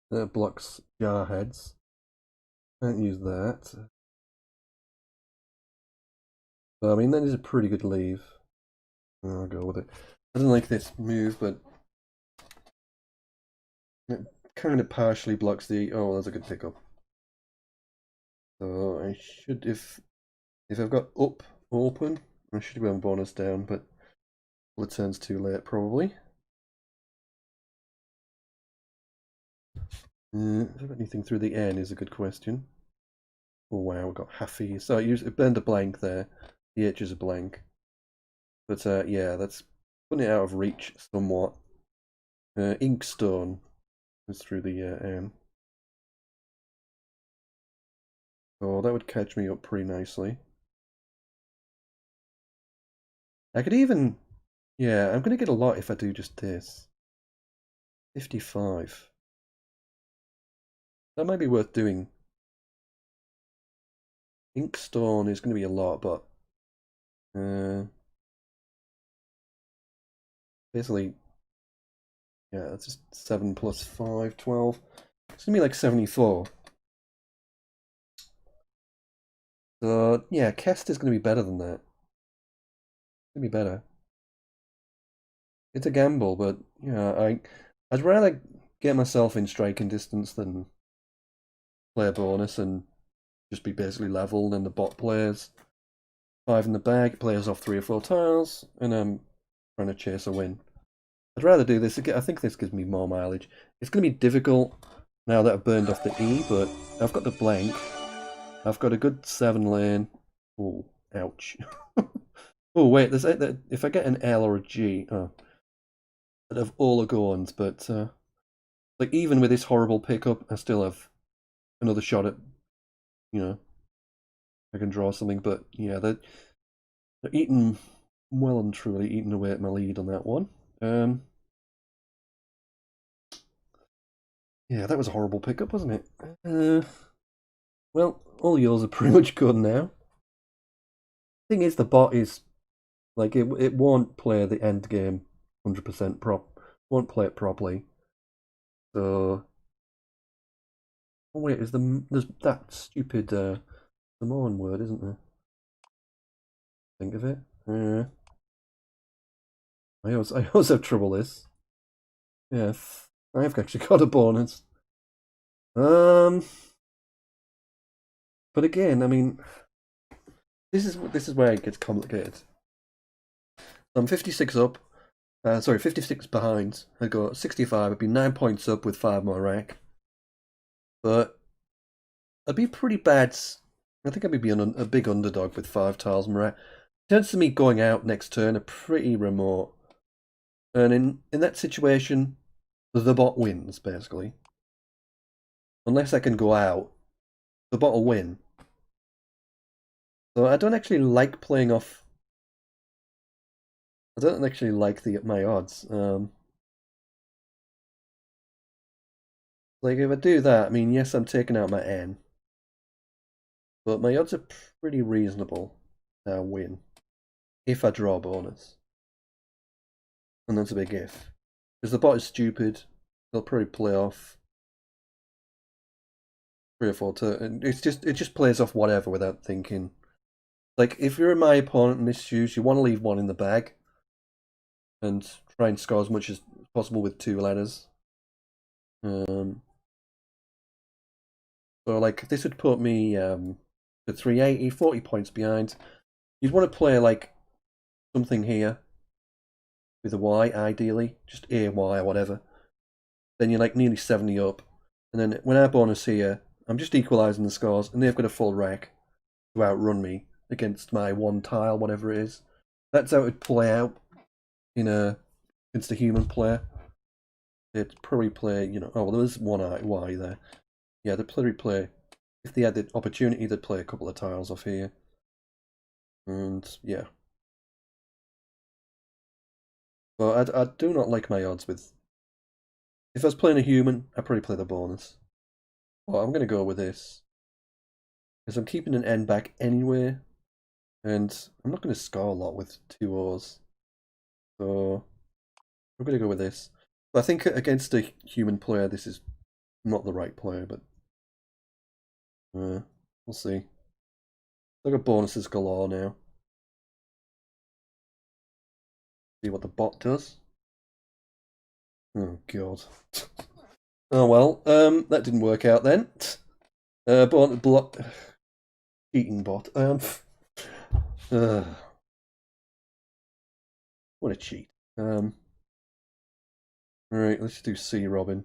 That blocks jar heads. Can't use that. But I mean, that is a pretty good leave. I'll go with it. I don't like this move, but it kind of partially blocks the. Oh, that's a good pickup. So I should, if I've got up open, I should go on bonus down, but well, it turns too late probably. If I've got anything through the N is a good question. Oh wow, we got Haffy. So it burned a blank there. The H is a blank. But yeah, that's putting it out of reach somewhat. Inkstone. It's through the M. So that would catch me up pretty nicely. I could even... Yeah, I'm going to get a lot if I do just this. 55. That might be worth doing. Inkstone is going to be a lot, but... basically... Yeah, that's just 7 plus 5, 12. It's going to be like 74. So, yeah, Kest is going to be better than that. It's going to be better. It's a gamble, but, yeah, I'd rather get myself in striking distance than play a bonus and just be basically level, and the bot plays 5 in the bag, plays off 3 or 4 tiles, and I'm trying to chase a win. I'd rather do this. I think this gives me more mileage. It's going to be difficult now that I've burned off the E, but I've got the blank. I've got a good 7 lane. Oh, ouch. Oh, wait, if I get an L or a G, I'd have all Gorns, but like even with this horrible pickup, I still have another shot at, I can draw something, but yeah, they're eating, well and truly eating away at my lead on that one. Yeah, that was a horrible pickup, wasn't it? Well, all yours are pretty much gone now. Thing is, the bot is like it won't play the end game 100% won't play it properly. So, oh wait, there's that stupid Samoan word, isn't there? Think of it. I always have trouble with this. Yeah, I've actually got a bonus. But again, I mean, this is where it gets complicated. I'm 56 up. Sorry, 56 behind. I got 65. I'd be 9 points up with 5 more rack. But I'd be pretty bad. I think I'd be a big underdog with 5 tiles more rack. Chances of me going out next turn are pretty remote. And in that situation, the bot wins, basically. Unless I can go out, the bot will win. So I don't actually like playing off. I don't actually like my odds. Like if I do that, I mean, yes, I'm taking out my N, but my odds are pretty reasonable that I win if I draw a bonus, and that's a big if. Because the bot is stupid, they'll probably play off 3 or 4 turns. It just plays off whatever without thinking. Like if you're my opponent in this shoes, you want to leave 1 in the bag and try and score as much as possible with 2 ladders. So like this would put me to 380, 40 points behind. You'd want to play like something here with a Y, ideally, just A, Y, or whatever. Then you're like nearly 70 up. And then when I bonus here, I'm just equalising the scores, and they've got a full rack to outrun me against my 1 tile, whatever it is. That's how it would play out against a human player. They'd probably play, oh, well, there was 1 Y there. Yeah, they'd probably play, if they had the opportunity, they'd play a couple of tiles off here. And yeah. But I do not like my odds with... If I was playing a human, I'd probably play the bonus. Well, I'm going to go with this. Because I'm keeping an N back anyway. And I'm not going to score a lot with 2 O's. So I'm going to go with this. But I think against a human player, this is not the right player, but we'll see. I've got bonuses galore now. See what the bot does. Oh god. Oh well, that didn't work out then. Cheating bot. What a cheat. Alright, let's do C Robin.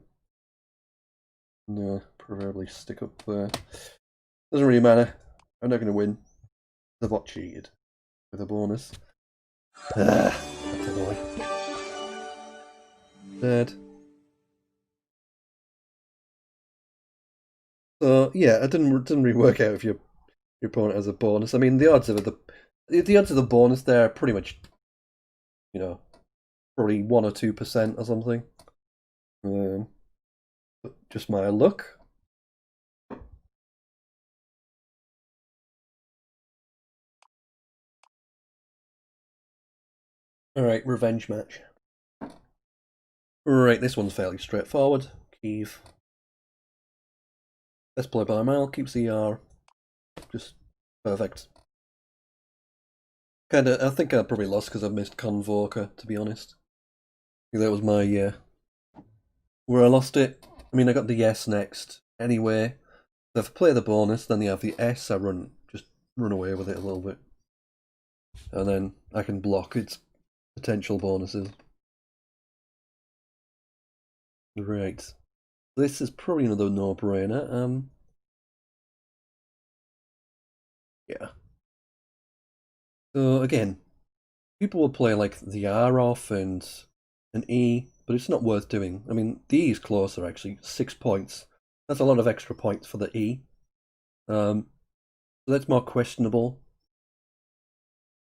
No, preferably stick up there. Doesn't really matter. I'm not going to win. The bot cheated with a bonus. That's annoying. Dead. yeah, it didn't really work out if your opponent has a bonus. I mean, the odds of the bonus there are pretty much, probably 1 or 2% or something. Just my luck. All right, revenge match. Right, this one's fairly straightforward. Kiev. Let's play by a mile. Keeps ER. Just perfect. I think I probably lost because I missed Convoker, to be honest. That was my where I lost it. I mean, I got the yes next anyway. So if I play the bonus, then they have the S. I just run away with it a little bit, and then I can block its potential bonuses. Right. This is probably another no-brainer. Yeah. So again, people will play like the R off and an E, but it's not worth doing. I mean, the E is closer actually, 6 points. That's a lot of extra points for the E. So that's more questionable.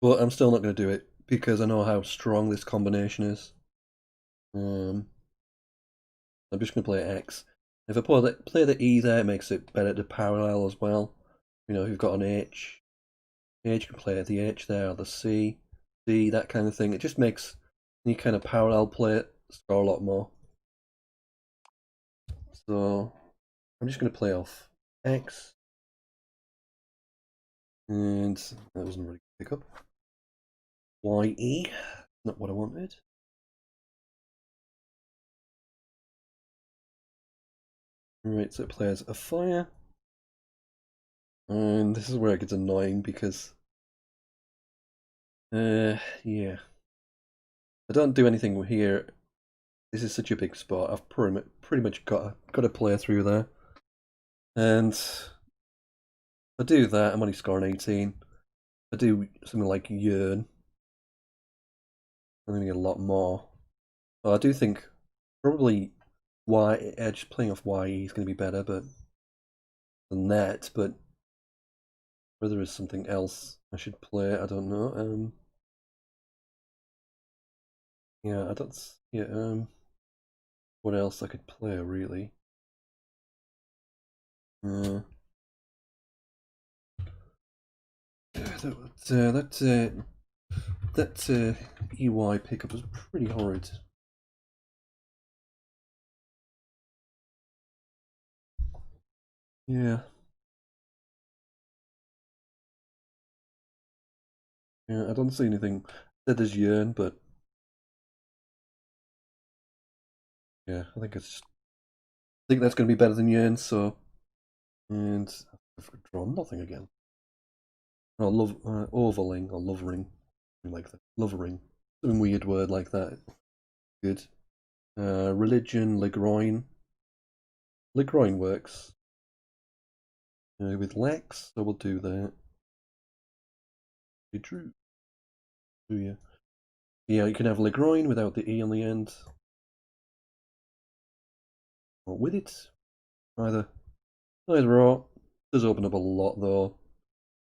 But I'm still not going to do it because I know how strong this combination is. I'm just going to play X. If I play the E there, it makes it better to parallel as well. If you've got an H, you can play the H there, or the C, D, that kind of thing. It just makes any kind of parallel play it score a lot more. So I'm just going to play off X. And that wasn't really pick up. YE, not what I wanted. Right, so it plays a fire. And this is where it gets annoying because, yeah. I don't do anything here. This is such a big spot. I've pretty much got to play through there. And if I do that, I'm only scoring 18. If I do something like Yearn, I'm going to get a lot more. Well, I do think probably Edge playing off YE is going to be better, than that. But whether there's something else I should play, I don't know. Yeah, I don't. Yeah. What else I could play really? That EY pickup was pretty horrid. Yeah. Yeah, I don't see anything that is Yearn, but yeah, I think that's going to be better than Yearn. So, and I've drawn nothing again. Oh, love overling or lovering, like that. Lovering, some weird word like that. Good. Religion, Legroin. Legroin works. With Lex, so we'll do that. You drew. Do you? Yeah, you can have Legroin without the E on the end. Or with it. Either or. Does open up a lot though.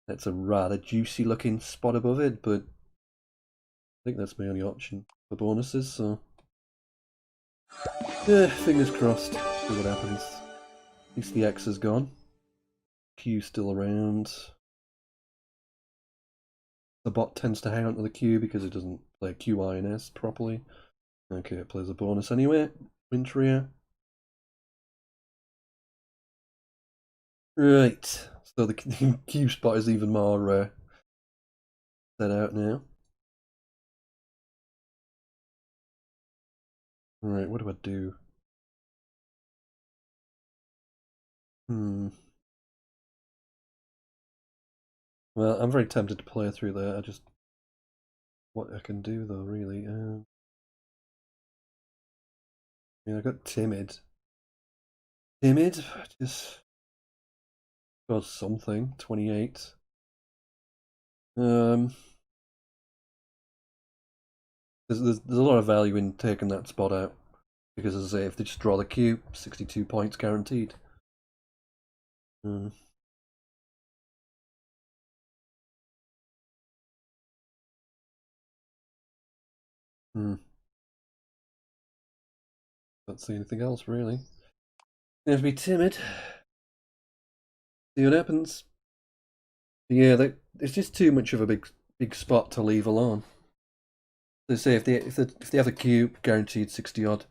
That's a rather juicy looking spot above it, but I think that's my only option for bonuses, so fingers crossed. See what happens. At least the X is gone. Q's still around. The bot tends to hang on to the Q because it doesn't play Q, I, and S properly. Okay, it plays a bonus anyway. Wintria. Right, so the Q spot is even more set out now. Right, what do I do? Well, I'm very tempted to play through there. What I can do though, really. Yeah, I got timid. Timid, just got something. 28. There's a lot of value in taking that spot out because, as I say, if they just draw the Q, 62 points guaranteed. Hmm. Hmm. Don't see anything else really. You have to be timid. See what happens. Yeah, it's just too much of a big spot to leave alone. They say if they have a cube, guaranteed 60 odd.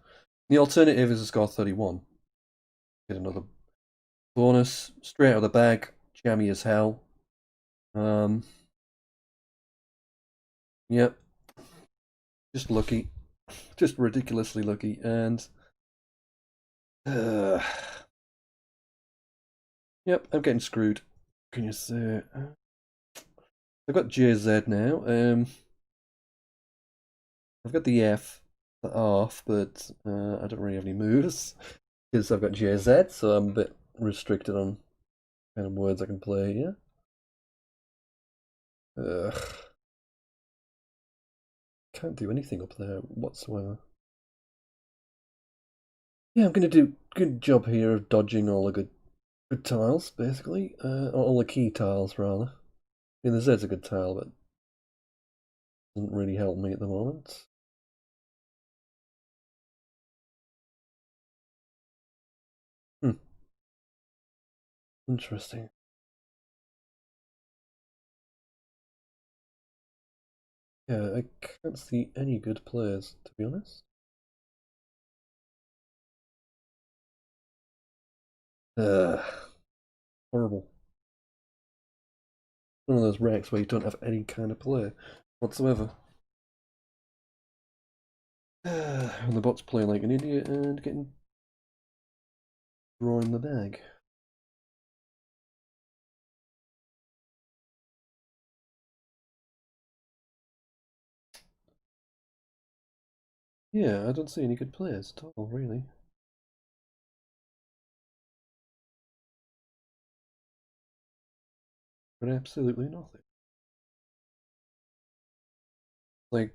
The alternative is a score 31. Get another bonus straight out of the bag, jammy as hell. Yep, just lucky, just ridiculously lucky, and uh, yep, I'm getting screwed. Can you say? I've got JZ now. I've got the F, the off, but I don't really have any moves because I've got JZ, so I'm a bit restricted on kind of words I can play here. Can't do anything up there whatsoever. Yeah, I'm gonna do a good job here of dodging all the good tiles, basically. All the key tiles, rather. I mean, the Z's a good tile, but doesn't really help me at the moment. Hmm. Interesting. Yeah, I can't see any good players, to be honest. Ugh, horrible. One of those wrecks where you don't have any kind of play whatsoever. And the bot's playing like an idiot and getting drawn in the bag. Yeah, I don't see any good players at all, really. But absolutely nothing. Like,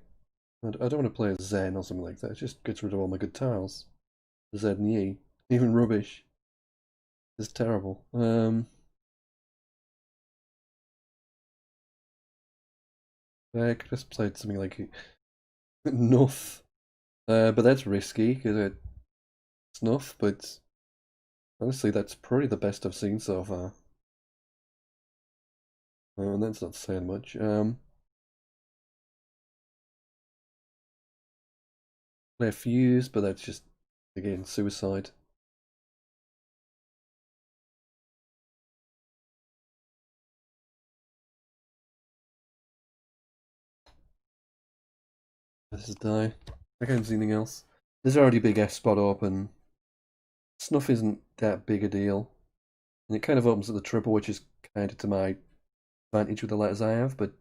I don't want to play a Zen or something like that. It just gets rid of all my good tiles. Z and E. Even rubbish. It's terrible. I could just played something like Nuff. But that's risky because it's Nuff, but honestly, that's probably the best I've seen so far. And that's not saying much. Play a Fuse, but that's just, again, suicide. This is die. I can't see anything else. There's already a big F spot open. Snuff isn't that big a deal. And it kind of opens at the triple, which is kind of to my advantage with the letters I have, but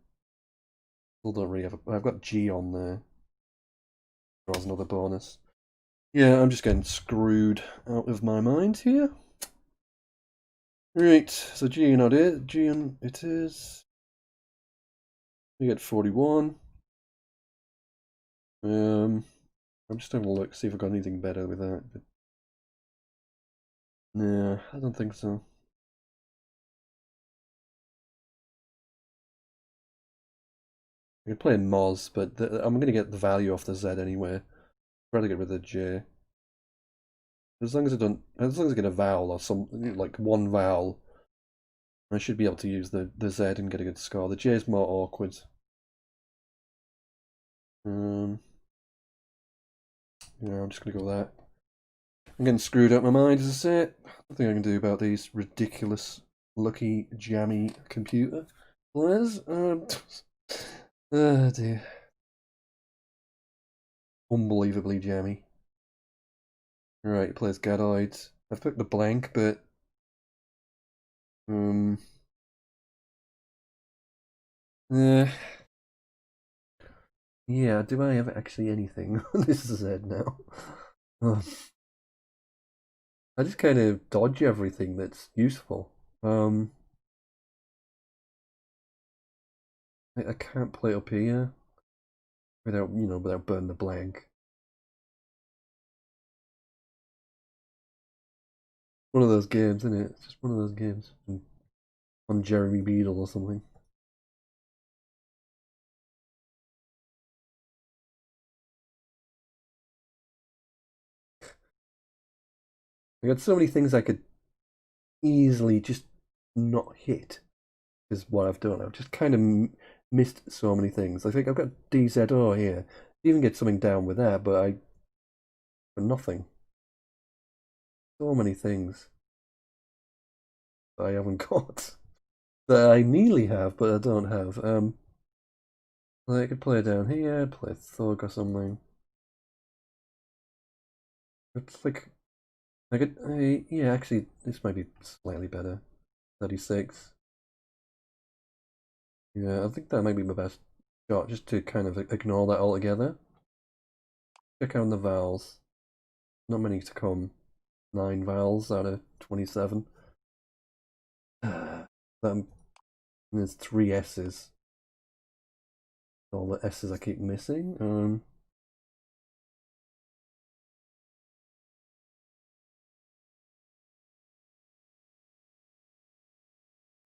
still don't really have I've got G on there. Draws another bonus. Yeah, I'm just getting screwed out of my mind here. Right, so G not it. G it is. We get 41. I'm just having a look, see if I've got anything better with that. But no, I don't think so. I could play in Moz, but I'm going to get the value off the Z anyway. Try to get rid of the J. As long as I get a vowel or some, like one vowel, I should be able to use the Z and get a good score. The J is more awkward. Yeah, I'm just going to go with that. I'm getting screwed out my mind, as I say. Nothing I can do about these ridiculous, lucky, jammy computer players. Oh dear. Unbelievably jammy. Right, he plays Gadoid. I've picked the blank, but um, uh, yeah. Do I have actually anything? This is it now. Um, I just kind of dodge everything that's useful. I can't play up here without burning the blank. one of those games, isn't it? It's just one of those games. On Jeremy Beadle or something. I got so many things I could easily just not hit, is what I've done. I've just kind of missed so many things. I think I've got DZO here. You even get something down with that, but for nothing. So many things I haven't got that I nearly have, but I don't have. I could play down here, play Thug or something. It's like I could, yeah, actually, this might be slightly better. 36. Yeah, I think that might be my best shot, just to kind of ignore that altogether. Check out the vowels. Not many to come. 9 vowels out of 27. There's 3 S's. All the S's I keep missing.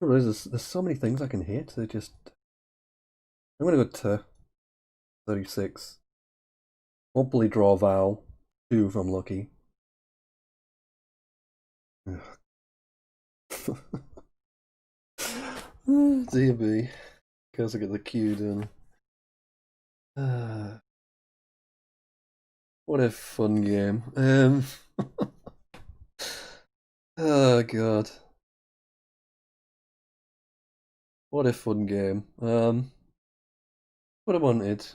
There's so many things I can hit. They just. I'm gonna go to 36. Hopefully draw a vowel. 2 if I'm lucky. DB. Because I get the Q done. What a fun game. Oh god. What a fun game. What I wanted.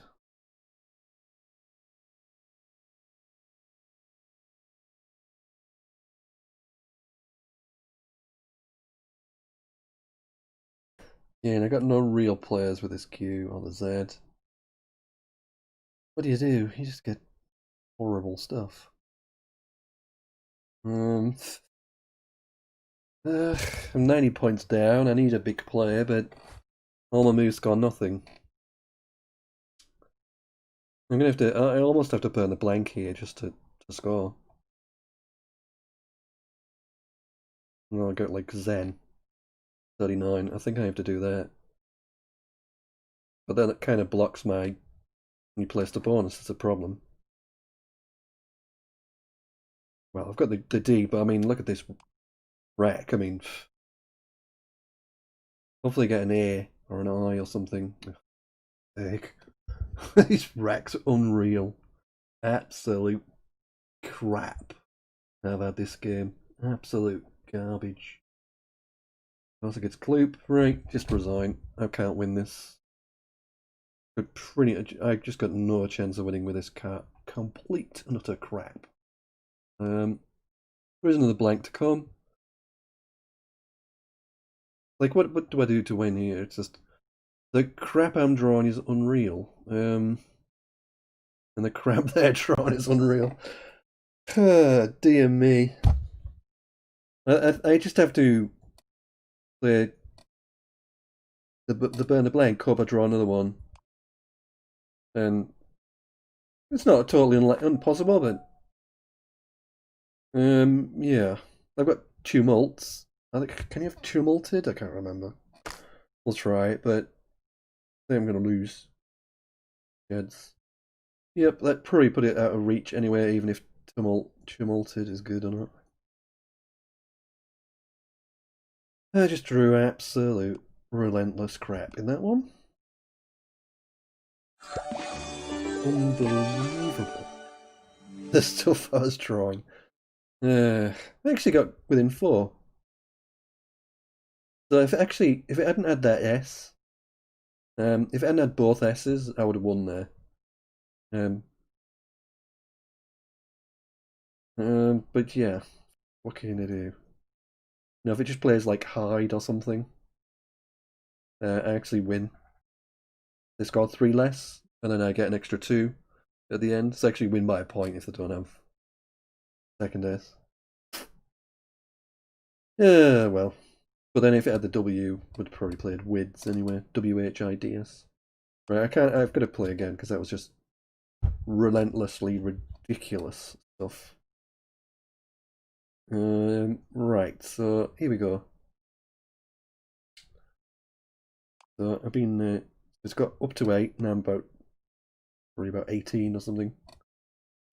Yeah, and I got no real players with this Q or the Z. What do? You just get horrible stuff. I'm 90 points down. I need a big player, but all my moves got nothing. I'm gonna have to. I almost have to burn the blank here just to score. And I'll get like Zen 39. I think I have to do that. But then it kind of blocks my. You place the bonus. It's a problem. Well, I've got the D, but I mean, look at this rack. I mean, hopefully get an A or an I or something. Egg. These racks unreal. Absolute crap. I've had this game. Absolute garbage. Also gets Kloop. Right, just resign. I can't win this. I just got no chance of winning with this cat. Complete and utter crap. There is another blank to come. Like, what do I do to win here? It's just the crap I'm drawing is unreal. And the crap they're drawing is unreal. Dear me. I just have to play the burn the blank, cover, draw another one. And it's not totally impossible, but yeah. I've got tumults. I think, can you have tumulted? I can't remember. We'll try it, but I think I'm gonna lose. Heads. Yep, that probably put it out of reach anyway, even if tumulted is good or not. I just drew absolute relentless crap in that one. Unbelievable. The stuff I was drawing. I actually got within 4. So if it hadn't had that S, if it hadn't had both S's, I would have won there. But yeah, what can I do? Now, if it just plays like hide or something, I actually win. They scored 3 less, and then I get an extra 2 at the end. So I actually win by a point if they don't have second S. Yeah, well. But then if it had the W, would probably played WIDS anyway. WHIDS. Right, I've got to play again because that was just relentlessly ridiculous stuff. Right, so here we go. So I've been, it's got up to 8, now I'm probably about 18 or something.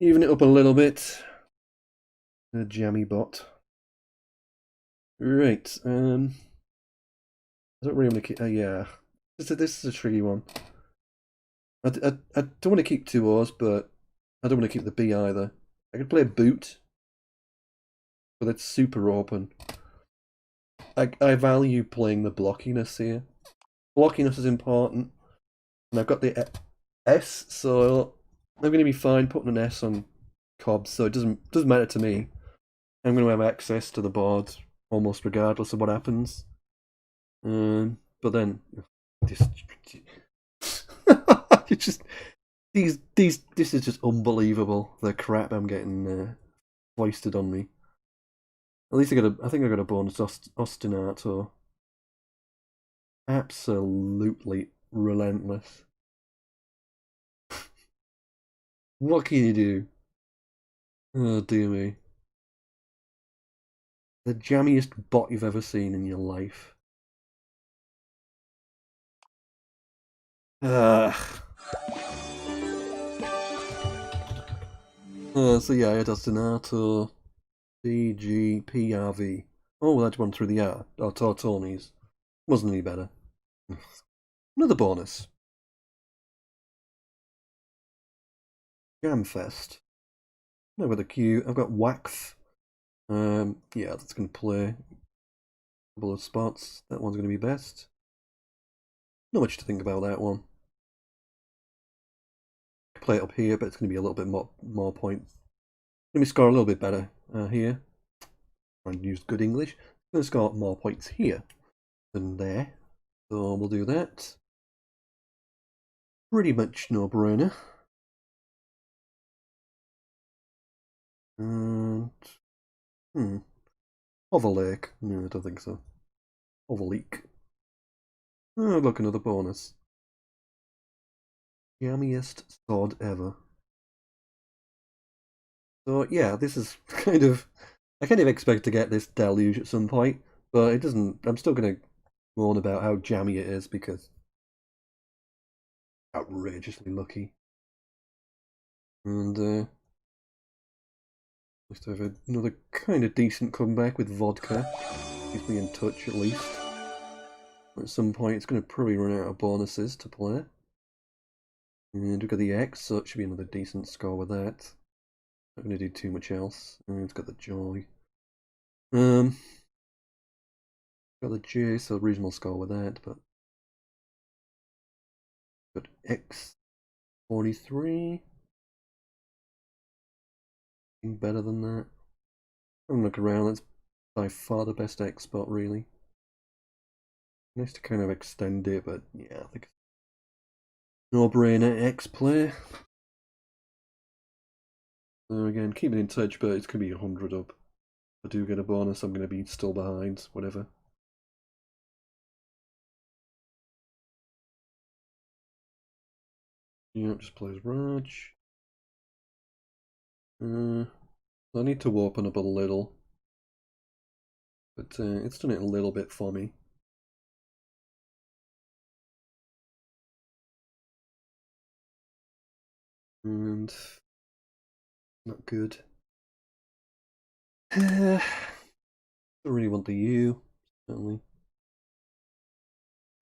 Even it up a little bit. A jammy bot. Right, I don't really want to keep, yeah. This is a tricky one. I don't want to keep 2 O's, but I don't want to keep the B either. I could play a boot, but it's super open. I value playing the blockiness here. Blockiness is important, and I've got the S, so I'm going to be fine putting an S on Cobbs, so it doesn't matter to me. I'm going to have access to the board almost regardless of what happens. But then, this, it's just this is just unbelievable. The crap I'm getting foisted on me. At least I think I got a bonus ostinato. Absolutely relentless. What can you do? Oh dear me. The jammiest bot you've ever seen in your life. Ugh. So yeah, I had ostinato. DGPRV. Oh, that one through the R. Oh, Tortoni's. Wasn't any better. Another bonus. Jamfest. No, with a Q. I've got Waxf. Yeah, that's going to play a couple of spots. That one's going to be best. Not much to think about that one. Play it up here, but it's going to be a little bit more points. Let me score a little bit better here. Try and use good English. I'm going to score more points here than there. So we'll do that. Pretty much no-brainer. And Overlake. No, I don't think so. Overleak. Oh, look, another bonus. Yummiest sword ever. So yeah, this is kind of, I kind of expect to get this deluge at some point, but it doesn't. I'm still going to moan about how jammy it is because outrageously lucky. And must have another kind of decent comeback with vodka. Keeps me in touch at least. At some point, it's going to probably run out of bonuses to play. And we've got the X, so it should be another decent score with that. Not going to do too much else. And it's got the joy. Got the J, so reasonable score with that, but got X 43. Better than that. I'm looking around, that's by far the best X spot, really. Nice to kind of extend it, but yeah, I think no-brainer X play. So again, keep it in touch, but it's going to be 100 up. If I do get a bonus, I'm going to be still behind, whatever. Yeah, just plays Raj. I need to open up a little, but it's done it a little bit for me. And not good. Don't really want the U, certainly.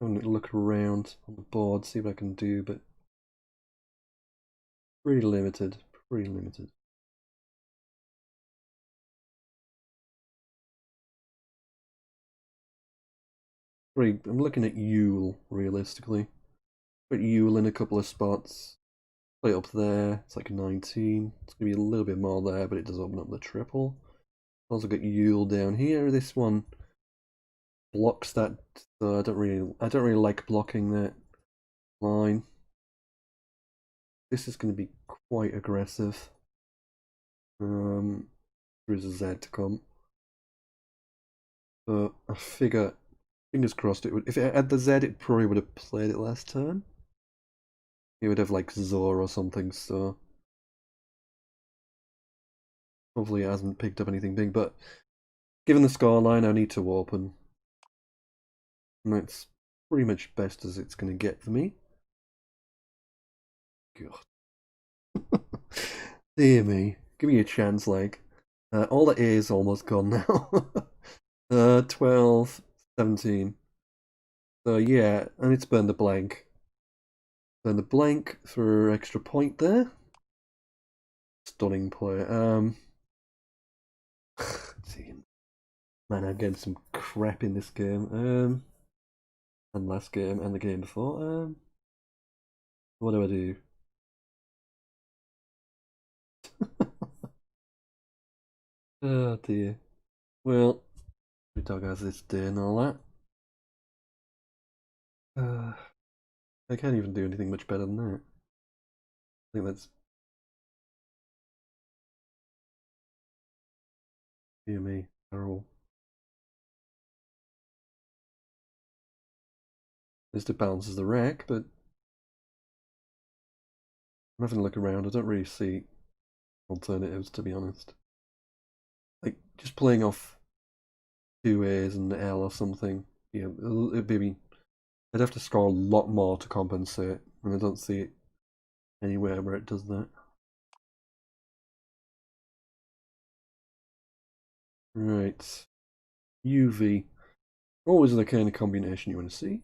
I'm going to look around on the board, see what I can do, but pretty limited, pretty limited. I'm looking at Yule, realistically. Put Yule in a couple of spots. Play it up there, it's like 19. It's going to be a little bit more there, but it does open up the triple. Also got Yule down here. This one blocks that, so I don't really like blocking that line. This is going to be quite aggressive. There is a Z to come. But I figure, fingers crossed, it would. If it had the Z, it probably would have played it last turn. It would have like Zor or something, so Hopefully it hasn't picked up anything big, but given the scoreline, I need to open. And that's pretty much best as it's going to get for me. God. Dear me. Give me a chance, like. All the A is almost gone now. 12, 17. So yeah, and it's burned the blank. Burn the blank for extra point there. Stunning play. Man, I'm getting some crap in this game. And last game and the game before. What do I do? Oh dear. Well, the dog has this day and all that. I can't even do anything much better than that. I think that's, dear me, terrible. At least it balances the rack, but I'm having a look around. I don't really see alternatives, to be honest. Like, just playing off two A's and an L or something. Yeah, it'd be, I'd have to score a lot more to compensate, and I don't see it anywhere where it does that. Right. UV. Always the kind of combination you want to see.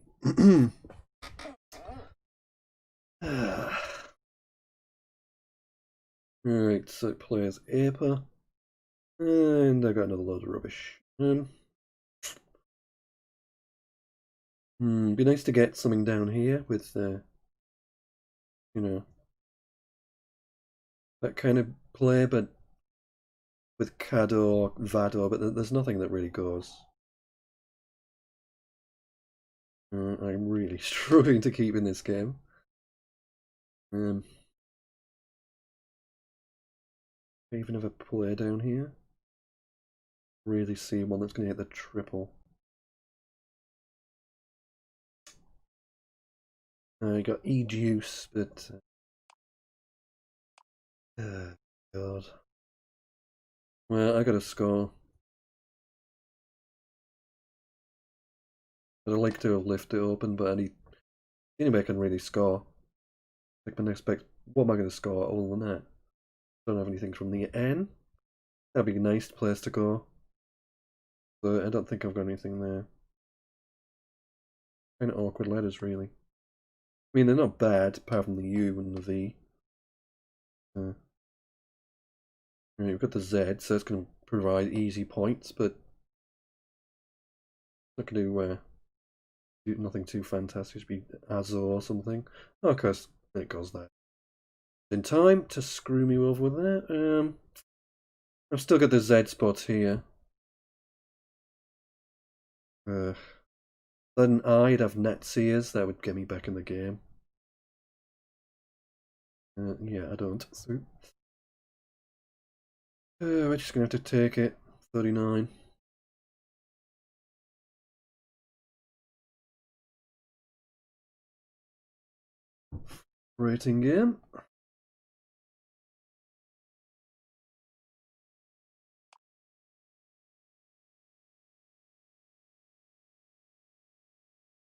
Right, so it plays Aper. And I got another load of rubbish. Be nice to get something down here with, you know, that kind of play, but with Cador, Vador, but there's nothing that really goes. I'm really struggling to keep in this game. Even have a play down here. Really see one that's going to hit the triple. I got E-Juice, but... God. Well, I got to score. I'd like to have lifted it open, but I need... Anybody can really score. Like my next pick, what am I going to score other than that? Don't have anything from the N. That'd be a nice place to go. But I don't think I've got anything there. Kind of awkward letters, really. I mean, they're not bad, apart from the U and the V. Right, we've got the Z, so it's going to provide easy points, but not going to do nothing too fantastic. It should be Azor or something. Oh, of course, it goes there. In time to screw me over with that. I've still got the Z spots here. Then I'd have Netseers, that would get me back in the game. Yeah, I don't. So, we're just going to have to take it. 39. Rating game.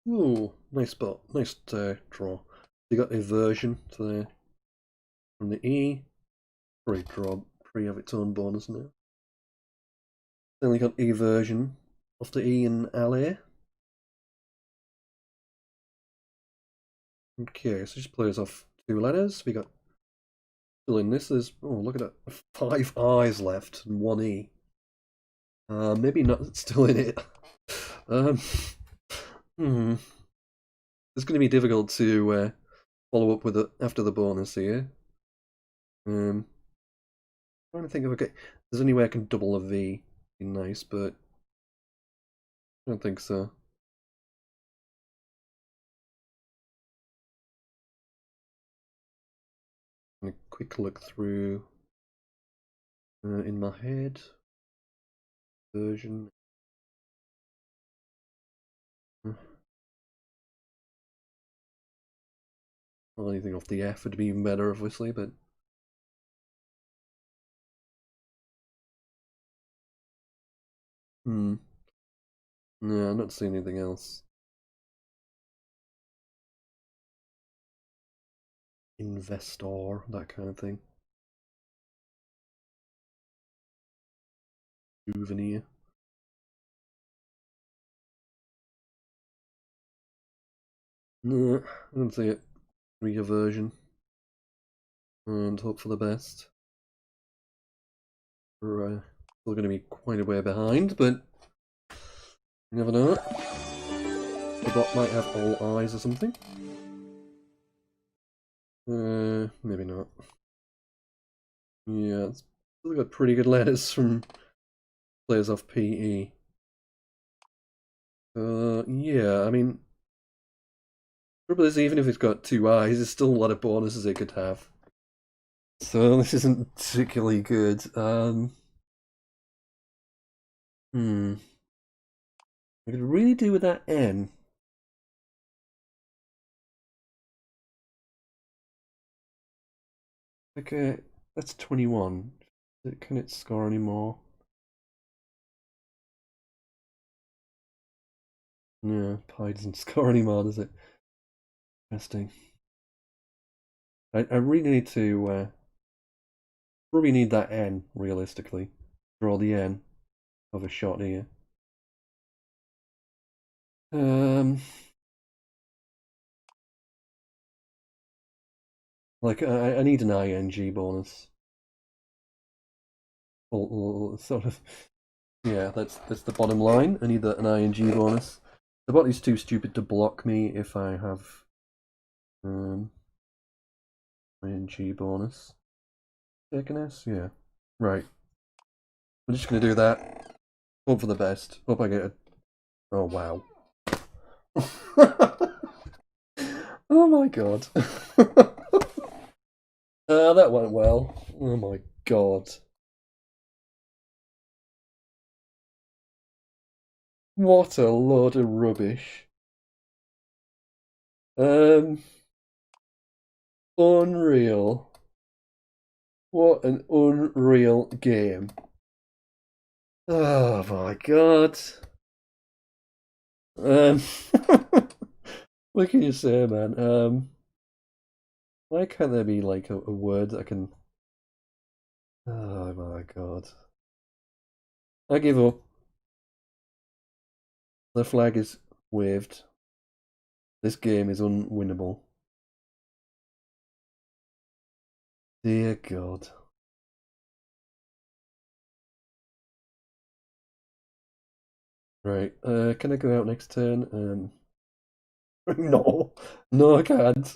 Ooh, nice spot. Nice draw. You got Eversion to there. From the E. Probably draw. Pre have its own bonus now. Then we got Eversion off the E and LA. Okay, so just plays off two letters. We got still in this. There's look at that, 5 I's left and 1 E. Maybe not still in it. It's going to be difficult to follow up with it after the bonus here. Trying to think if there's any way I can double a V. Be nice, but I don't think so. A quick look through in my head. Version. Well, anything off the F would be even better, obviously, but Hmm. No, I'm not seeing anything else. Investor, that kind of thing. Souvenir. No, I don't see it. Reversion. And hope for the best. We're still going to be quite a way behind, but you never know. The bot might have all eyes or something. Maybe not. Yeah, it's still got pretty good letters from players off PE. Yeah, I mean, trouble is, even if it's got 2 eyes, there's still a lot of bonuses it could have. So this isn't particularly good. I could really do with that N. Okay, that's 21. Can it score any more? Yeah, Pi doesn't score anymore, does it? Interesting. I really need to probably need that N realistically. Draw the N of a shot here. Like I need an ING bonus. Or sort of, yeah. That's the bottom line. I need an ING bonus. The bot is too stupid to block me if I have ING bonus. Taken S, yeah. Right. I'm just gonna do that. Hope for the best. Hope I get a. Oh wow. Oh my god. That went well. Oh my god. What a load of rubbish. Um, Unreal. What an unreal game. Oh my god. Um, what can you say, man? Why can't there be like a word that I can? Oh my god. I give up. The flag is waved. This game is unwinnable. Dear God. Right. Can I go out next turn? No. No, I can't.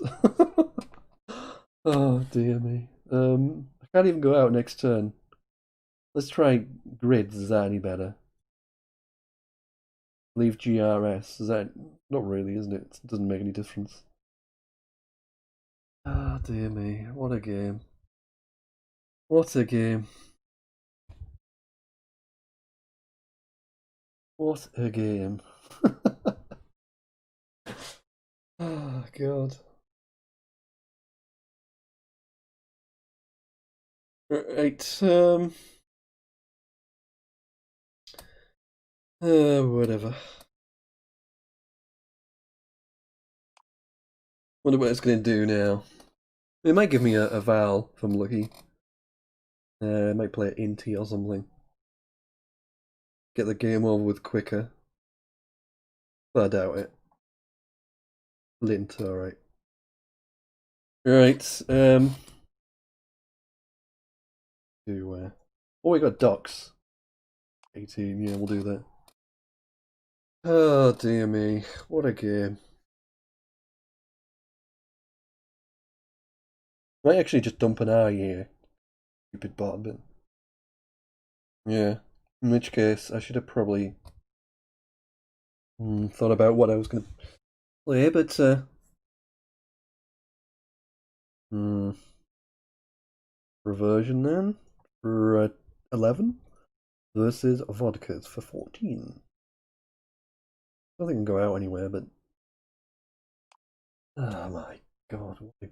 Oh dear me. I can't even go out next turn. Let's try grids. Is that any better? Leave GRS. Is that not really, isn't it? It doesn't make any difference. Ah, dear me. What a game. What a game. What a game. Oh God. Right. Whatever. Wonder what it's gonna do now. It might give me a vowel if I'm lucky. It might play it inty or something. Get the game over with quicker. But I doubt it. Lint, alright. Right, to oh, we got docs. 18, yeah, we'll do that. Oh dear me, what a game. Might actually just dump an eye here. Stupid bot, but yeah. In which case, I should have probably thought about what I was going to play, but reversion then for 11 versus vodkas for 14. I don't think I can go out anywhere, but oh my god, what a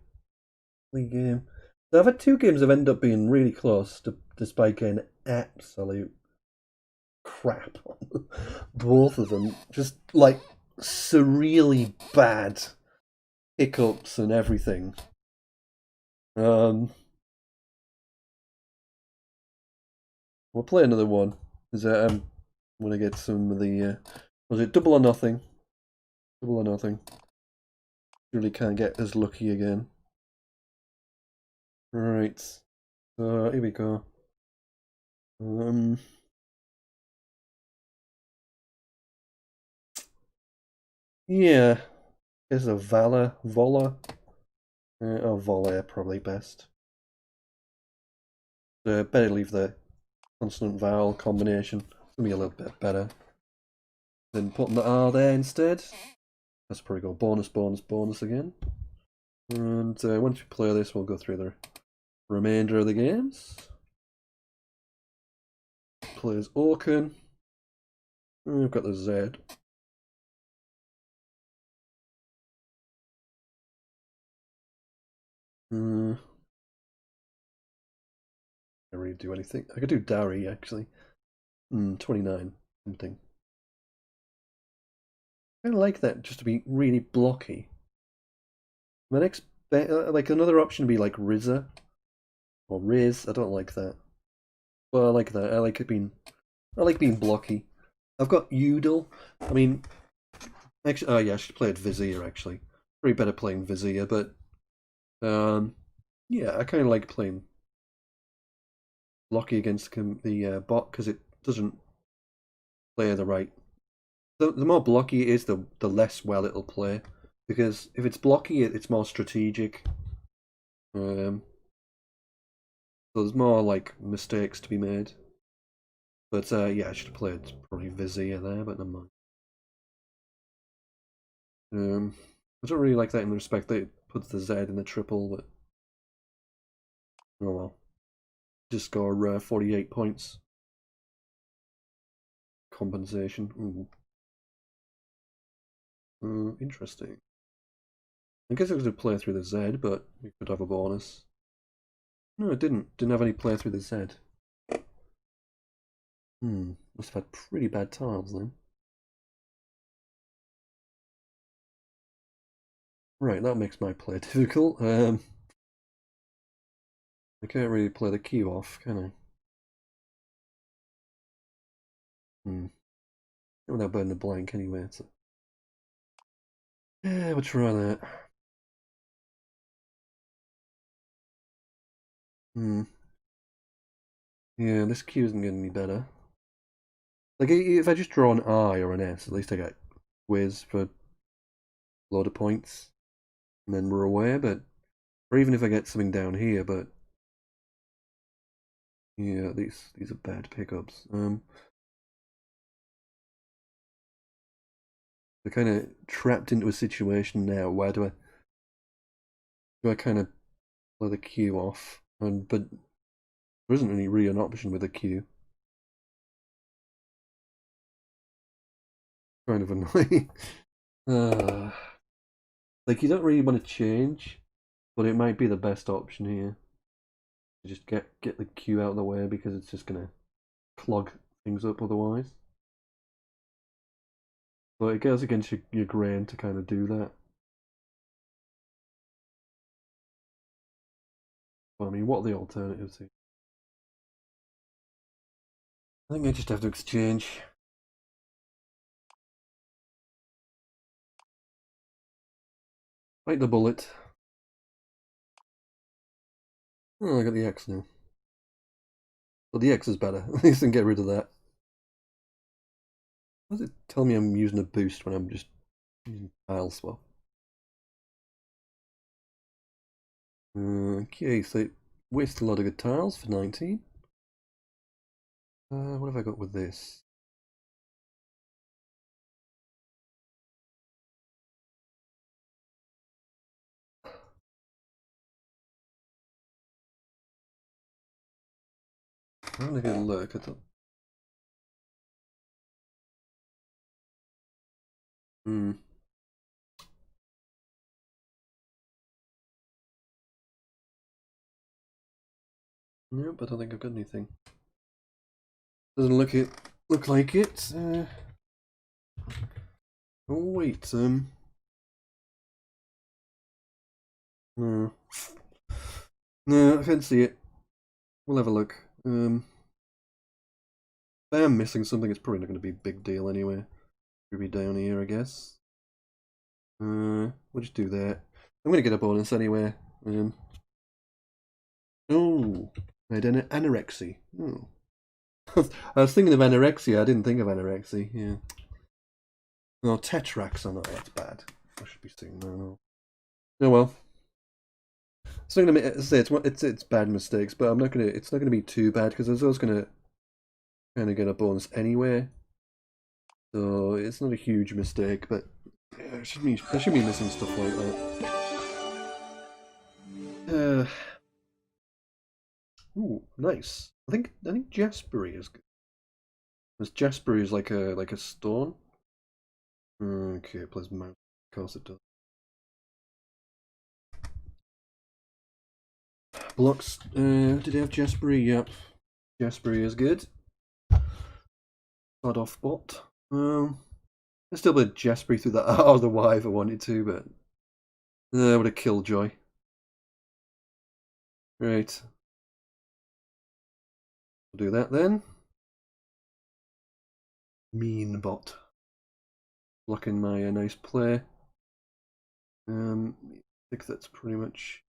lovely game. So I've had 2 games that have ended up being really close, despite getting absolute crap on both of them. Just like surreally bad hiccups and everything. We'll play another one. Is I'm gonna get some of the was it double or nothing? Double or nothing. Really can't get as lucky again. Right. So here we go. Yeah. There's a Vola. Oh, Vola probably best. Better leave the consonant vowel combination. It's gonna be a little bit better than putting the R there instead. Let's probably go bonus again. And once we play this, we'll go through the remainder of the games. Plays Orkan. We've got the Z. Can't really do anything. I could do Dari actually. 29 something. I kind of like that just to be really blocky. My next, like another option would be like Rizza or Riz. I don't like that. Well, I like that. I like being blocky. I've got Udall. I mean, actually, oh yeah, I should play at Vizier actually. Probably better playing Vizier, but yeah, I kind of like playing blocky against the bot because it doesn't play the right. The more blocky it is, the less well it'll play. Because if it's blocky, it's more strategic. So there's more like mistakes to be made. But yeah, I should have played probably Vizier there, but never mind. I don't really like that in the respect that it puts the Z in the triple, but oh well. Just score 48 points. Compensation. Interesting. I guess I could have played through the Z, but we could have a bonus. No, it didn't. Didn't have any play through the Z. Must have had pretty bad tiles then. Right, that makes my play difficult. I can't really play the Q off, can I? Without burning the blank anyway. So. Yeah, we'll try that. Yeah, this Q isn't getting any better. Like, if I just draw an I or an S, at least I get whiz for a load of points. And then we're away, but... Or even if I get something down here, but... Yeah, these are bad pickups. They're kind of trapped into a situation now. Where do I kind of play the Q off? But there isn't really an option with a Q. Kind of annoying. Like, you don't really want to change, but it might be the best option here. Just get the Q out of the way because it's just gonna clog things up otherwise. But it goes against your grain to kind of do that. But I mean, what are the alternatives here? I think I just have to exchange. Bite the bullet. Oh, I got the X now. Well, the X is better. At least I can get rid of that. Why does it tell me I'm using a boost when I'm just using tile swap? Okay, so waste a lot of good tiles for 19. What have I got with this? I'm gonna get a look at them. Nope, I don't think I've got anything. Doesn't look it. Look like it. Oh wait, no, no, I can't see it. We'll have a look. If I am missing something, it's probably not going to be a big deal anyway. It'll be down here, I guess. We'll just do that. I'm going to get a bonus anyway. Oh, I had an anorexia. Oh. I was thinking of anorexia. I didn't think of anorexia. Yeah. No, tetrax. Oh no, that's bad. I should be saying no. Oh well. It's not gonna say it's bad mistakes, but I'm not gonna. It's not gonna be too bad because I was always gonna kind of get a bonus anyway. So it's not a huge mistake, but yeah, I should be missing stuff like that. Ooh, nice. I think Jaspery is good. Because Jaspery is like a stone. Okay, it plays mouse. Of course it does. Blocks. Did he have Jaspery? Yep. Jaspery is good. Start off bot. I still put Jaspery through that R or the Y if I wanted to, but I would have killed Joy. Right. We'll do that then. Mean bot. Blocking my nice play. I think that's pretty much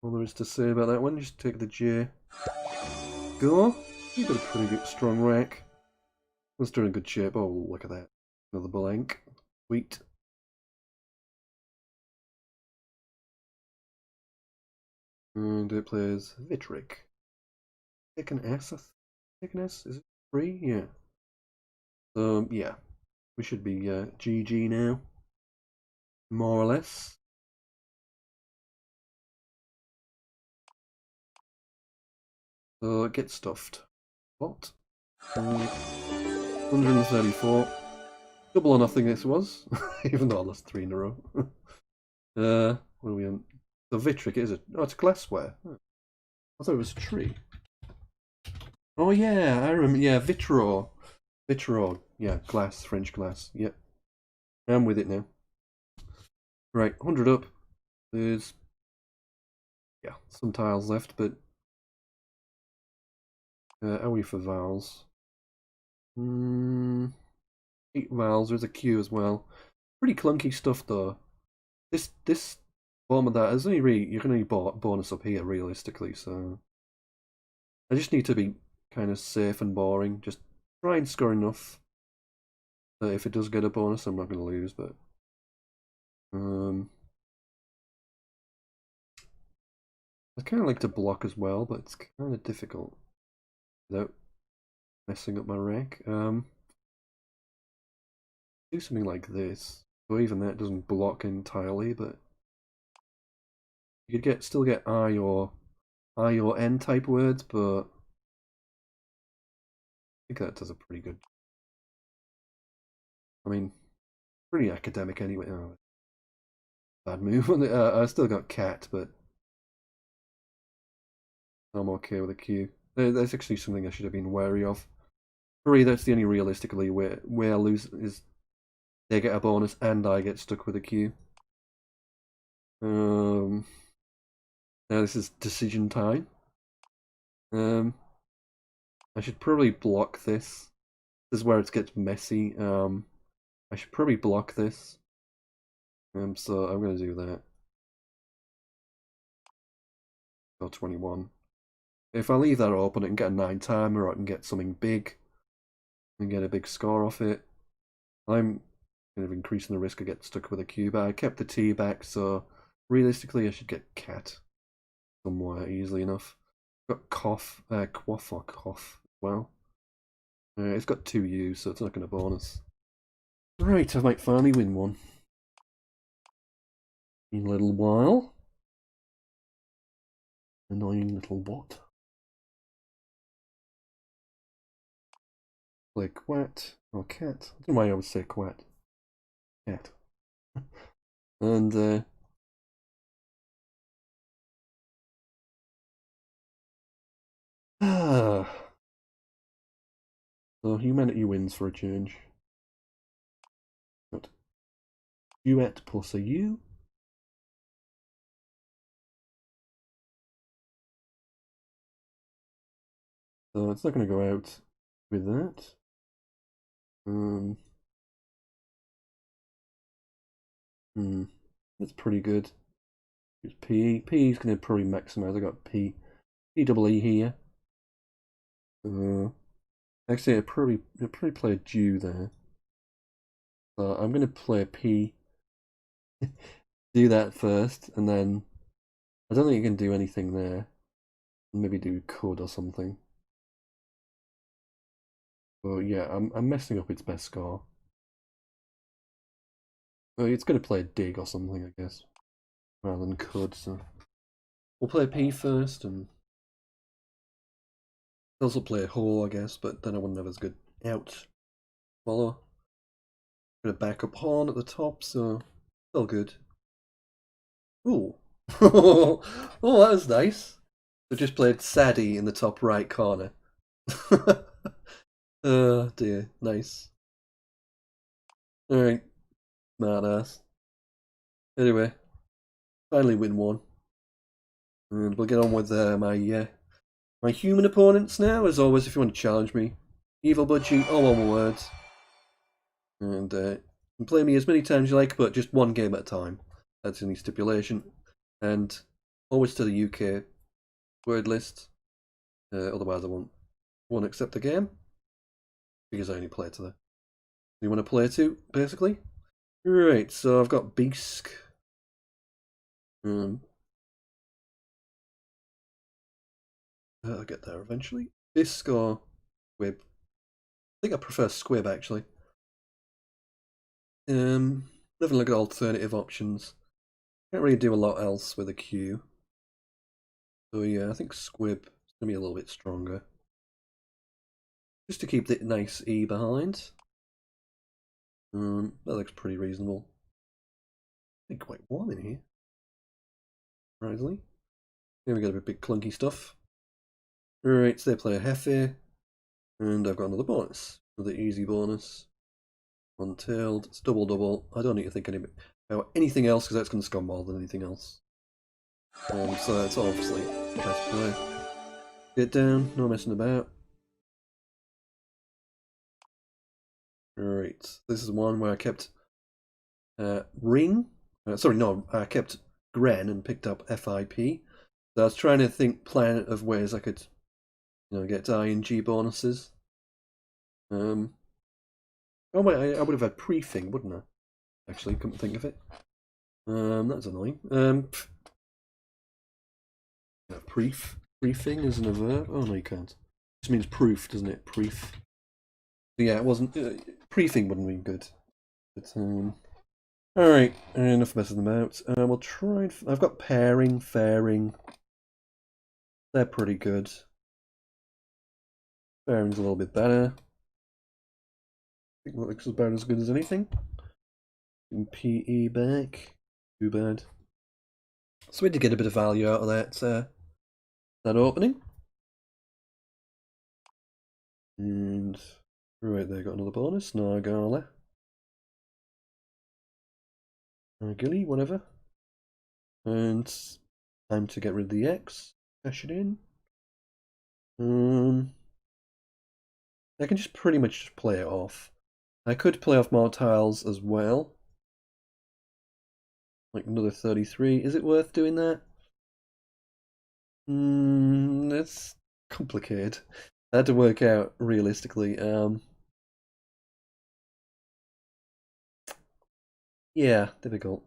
all there is to say about that one. Just take the J. Go. You've got a pretty good, strong rack. That's doing good shape. Oh, look at that. Another blank. Sweet. And it plays Vitric. Take an S. Take an S? Is it 3? Yeah. Yeah. We should be GG now. More or less. So get stuffed. What? 134. Double or nothing this was. Even though I lost 3 in a row. What are we on? The Vitric, is it? Oh, it's glassware. I thought it was a tree. Oh yeah, I remember. Yeah, Vitro. Vitro. Yeah, glass, French glass. Yep. I'm with it now. Right, 100 up. There's, yeah, some tiles left, but are we for vowels? 8 vowels. There's a Q as well. Pretty clunky stuff though. This bottom of that is only really you're gonna need bonus up here realistically. So I just need to be kind of safe and boring. Just try and score enough that if it does get a bonus, I'm not gonna lose. But I kind of like to block as well, but it's kind of difficult without messing up my rank. Do something like this. So even that doesn't block entirely, but you could still get I or N type words, but I think that does a pretty good. I mean, pretty academic anyway. Oh, bad move. I still got cat, but I'm okay with a Q. That's actually something I should have been wary of. Three, that's the only realistically where I lose is they get a bonus and I get stuck with a Q. Now this is decision time. I should probably block this. This is where it gets messy. I should probably block this. So I'm gonna do that. Or 21. If I leave that open, I can get a 9 timer, or I can get something big and get a big score off it. I'm kind of increasing the risk I get stuck with a cube. I kept the T back, so realistically I should get cat somewhere easily enough. Got quaff or cough as well. It's got 2 U's, so it's not going to bonus. Right, I might finally win one. In a little while. Annoying little bot. Play quat or cat. I don't know why I would say quat. Cat. And So humanity wins for a change. Got duet plus a U. So it's not going to go out with that. That's pretty good. Use P. P is going to probably maximize. I got P. Double E here. Actually, I'd probably play a Jew there. So I'm going to play a P. Do that first, and then I don't think you can do anything there. Maybe do could or something. But yeah, I'm messing up its best score. Well, it's going to play a dig or something, I guess, rather than could. So we'll play P first, and also play a whore, I guess. But then I wouldn't have as good out. Follow. Got a backup pawn at the top, so still good. Ooh. Oh, that was nice. I just played Sadie in the top right corner. Oh dear, nice. Alright, smartass. Anyway, finally win one. And we'll get on with my human opponents now. As always, if you want to challenge me, Evil Budgie, all one word. And you can play me as many times as you like, but just one game at a time. That's the only stipulation. And always to the UK word list. Otherwise, I won't accept the game because I only play to the. You want to play to, basically. Right, so I've got Beask. I'll get there eventually. Bisque or Squib? I think I prefer Squib actually. Never look at alternative options. Can't really do a lot else with a Q. So yeah, I think Squib is gonna be a little bit stronger. Just to keep the nice E behind. That looks pretty reasonable. I think quite warm in here. Surprisingly. Here we got a bit clunky stuff. Alright, so they play a Hefe. And I've got another bonus. Another easy bonus. Untailed. It's double. I don't need to think about anything else because that's going to score more than anything else. So it's obviously the best play. Get down, no messing about. Right, this is one where I kept Ring. I kept Gren and picked up FIP. So I was trying to plan of ways I could, get ING bonuses. Oh wait, I would have had Prefing, wouldn't I? Actually, couldn't think of it. That's annoying. Prefing isn't a verb. Oh no, you can't. It just means proof, doesn't it? Proof. Yeah, it wasn't. Prefing wouldn't be good. But all right, enough messing about. We'll try. I've got pairing, fairing. They're pretty good. Fairing's a little bit better. I think that looks about as good as anything. PE back. Too bad. So we had to get a bit of value out of that opening. And right there, got another bonus. Nargala. Gilly, whatever. And time to get rid of the X. Cash it in. I can just pretty much play it off. I could play off more tiles as well. Like another 33. Is it worth doing that? That's complicated. I had to work out realistically. Yeah, difficult.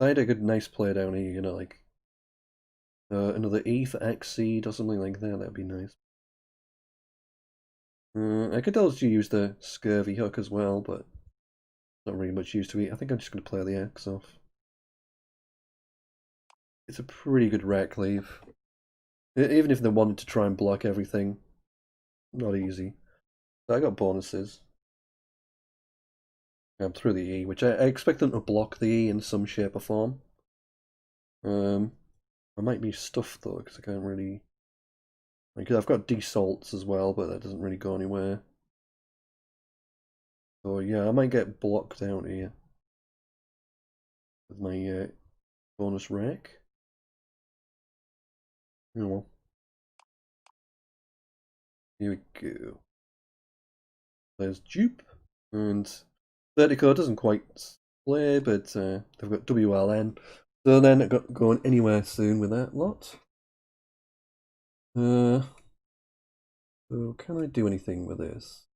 I had a good nice play down here, like another E for Exceed or something like that. That'd be nice. I could also use the Scurvy Hook as well, but not really much use to it. I think I'm just going to play the X off. It's a pretty good rack leave. Even if they wanted to try and block everything, not easy. So I got bonuses. Through the E, which I expect them to block the E in some shape or form. I might be stuffed though, because I can't really Because I've got desalts as well, but that doesn't really go anywhere. So yeah, I might get blocked out here with my bonus rack. Oh well. Here we go. There's dupe, and Vertigo doesn't quite play, but they've got WLN, so they're not going anywhere soon with that lot. So can I do anything with this?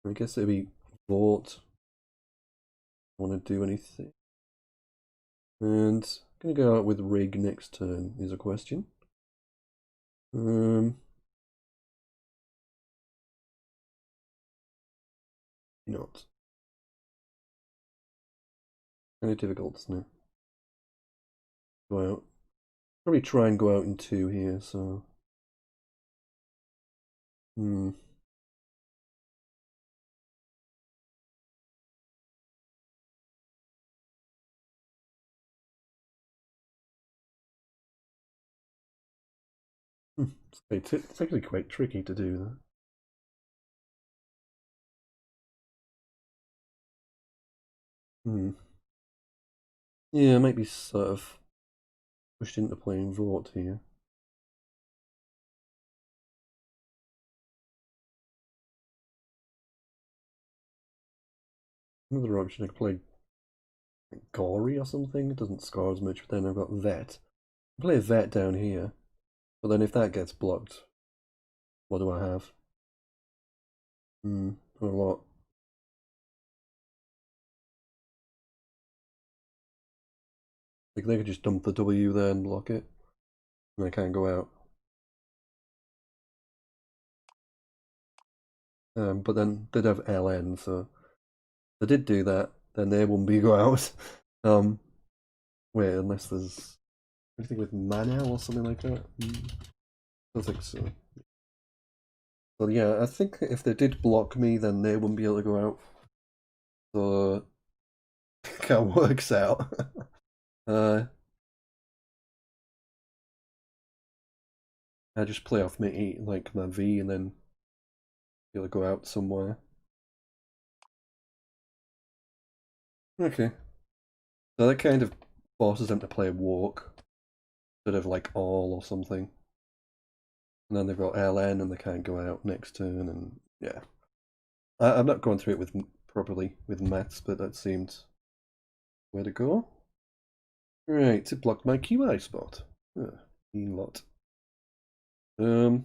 I guess it'd be vote. Want to do anything? And I'm gonna go out with rig next turn is a question. Not. Kind of difficult, isn't it? Go out. Probably try and go out in 2 here, so. It's actually quite tricky to do that. Yeah, I might be sort of pushed into playing Vort here. Another option, I could play Gory or something. It doesn't score as much, but then I've got Vet. I play a Vet down here, but then if that gets blocked, what do I have? Not a lot. Like they could just dump the W there and block it, and I can't go out. But then they'd have LN, so if they did do that, then they wouldn't be go out. Wait, unless there's anything with mana or something like that. I don't think so. Well, yeah, I think if they did block me, then they wouldn't be able to go out. So, how it works out. I just play off my E, like my V, and then be able to go out somewhere. Okay. So that kind of forces them to play walk instead of like all or something. And then they've got LN and they can't go out next turn, and yeah. I'm not going through it with properly with maths, but that seemed where to go. Right, it blocked my QI spot. Mean lot. So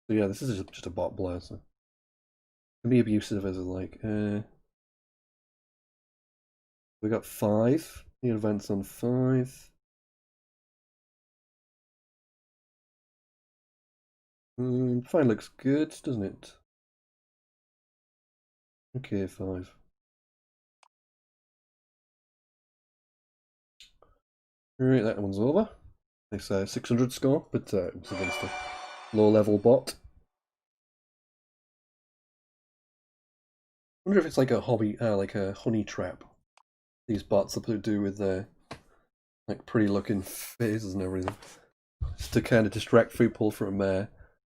yeah, this is just a bot blaster. Can be abusive as a like. We got 5. The advance on 5. Fine looks good, doesn't it? Okay, 5. Right, that one's over. It's a 600 score, but it was against a low-level bot. I wonder if it's like a hobby, like a honey trap. These bots that do with their like pretty-looking faces and everything, just to kind of distract people from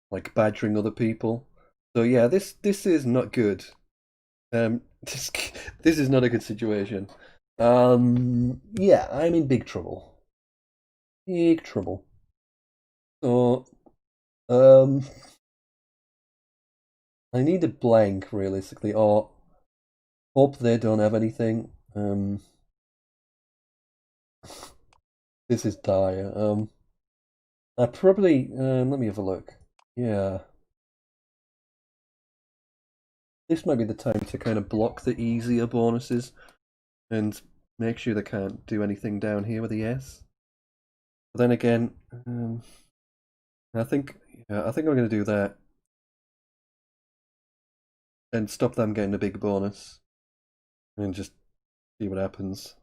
like badgering other people. So yeah, this is not good. This is not a good situation. Yeah, I'm in big trouble. Big trouble. So, I need a blank realistically, or hope they don't have anything. This is dire. I probably let me have a look. Yeah, this might be the time to kind of block the easier bonuses and make sure they can't do anything down here with the S. But then again, I think I'm going to do that and stop them getting a big bonus and just see what happens.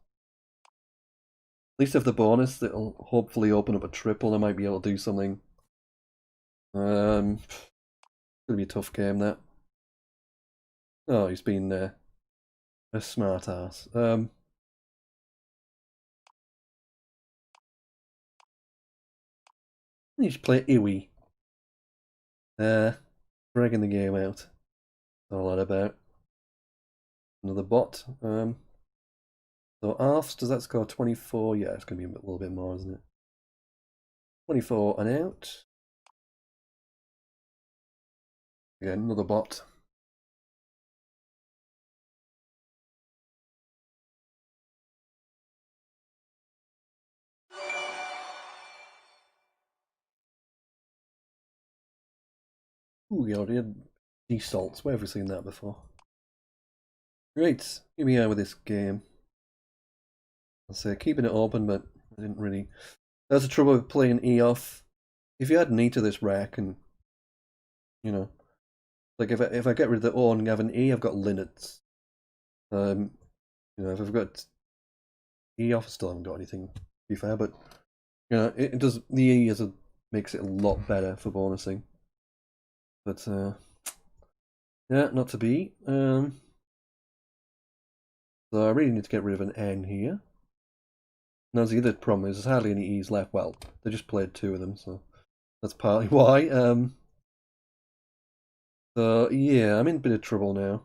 At least if the bonus, that'll hopefully open up a triple. I might be able to do something. It's gonna be a tough game that. Oh, he's been a smart ass. You just play Iwi. Dragging the game out. That's all that about. Another bot. So Arths, does that score 24? Yeah, it's going to be a little bit more, isn't it? 24 and out. Again, another bot. Ooh, we already had desalts. Where have we seen that before? Great. Here we are with this game. I'll say keeping it open, but I didn't really. That's the trouble with playing E off. If you add an E to this rack, and you know, like if I get rid of the O and have an E, I've got linnets. You know, if I've got E off, I still haven't got anything. To be fair, but you know, it does. The E makes it a lot better for bonusing. But yeah, not to be. So I really need to get rid of an N here. Now the other problem is there's hardly any E's left. Well, they just played 2 of them, so that's partly why. So yeah, I'm in a bit of trouble now.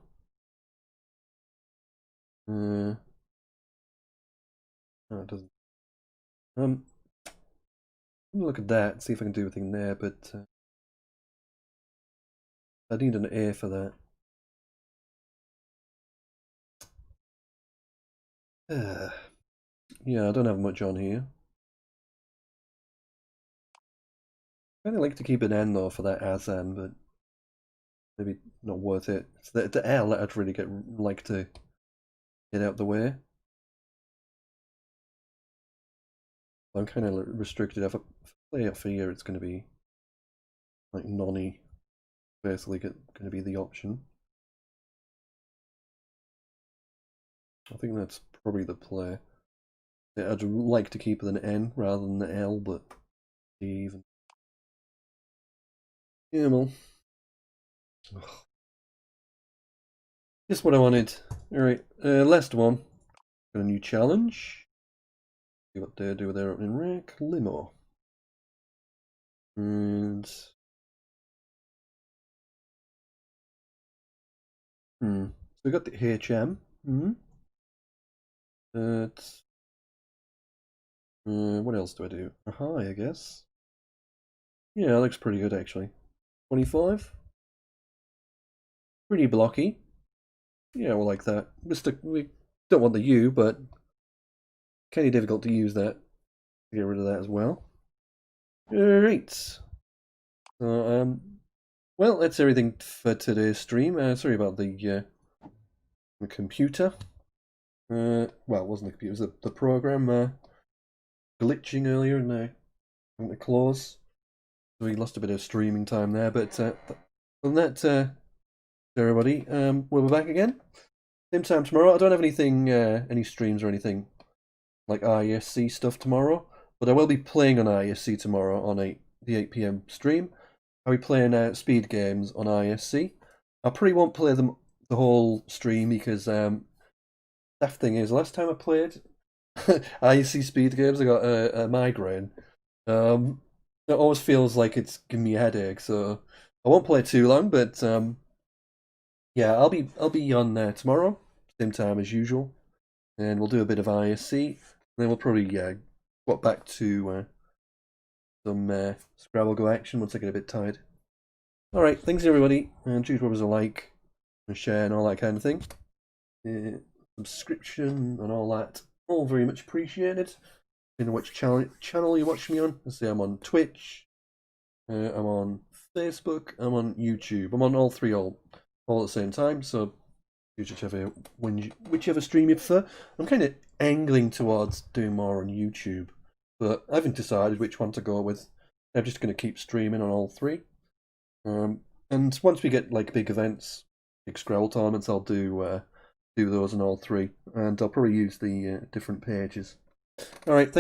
No, it doesn't. Look at that, see if I can do anything there, but I need an A for that. Yeah, I don't have much on here. I kind of like to keep an N though for that Azan, but maybe not worth it. It's the L I'd really like to get out the way. I'm kind of restricted. If I play up here, it's going to be like Nonny, basically going to be the option. I think that's probably the play. Yeah, I'd like to keep it an N rather than the L, but even. Yeah, well. Just what I wanted. Alright, last one. Got a new challenge. See what they do with their opening rack. Limo. And so we got the HM. What else do I do? A high, I guess. Yeah, it looks pretty good actually. 25. Pretty blocky. Yeah, we'll like that. We don't want the U, but kind of difficult to use that. Get rid of that as well. Alright. So, well, that's everything for today's stream. Sorry about the computer. Well, it wasn't the computer, it was the program glitching earlier and having to close. So we lost a bit of streaming time there, but other than that, everybody, we'll be back again. Same time tomorrow. I don't have anything, any streams or anything like ISC stuff tomorrow, but I will be playing on ISC tomorrow on the 8 PM stream. I'll be playing speed games on ISC. I probably won't play them the whole stream because that thing is, last time I played ISC speed games, I got a migraine. It always feels like it's giving me a headache, so I won't play too long. But yeah, I'll be on there tomorrow, same time as usual, and we'll do a bit of ISC. And then we'll probably get back to some Scrabble Go action once I get a bit tired. All right, thanks everybody, and choose what was a like, and share, and all that kind of thing. Subscription and all that, all very much appreciated. You know which channel you watch me on. Let's see, I'm on Twitch, I'm on Facebook, I'm on YouTube. I'm on all three all at the same time. So whichever stream you prefer. I'm kind of angling towards doing more on YouTube, but I haven't decided which one to go with. I'm just going to keep streaming on all three. And once we get like big events, big Scrabble tournaments, I'll do those on all three, and I'll probably use the different pages. All right.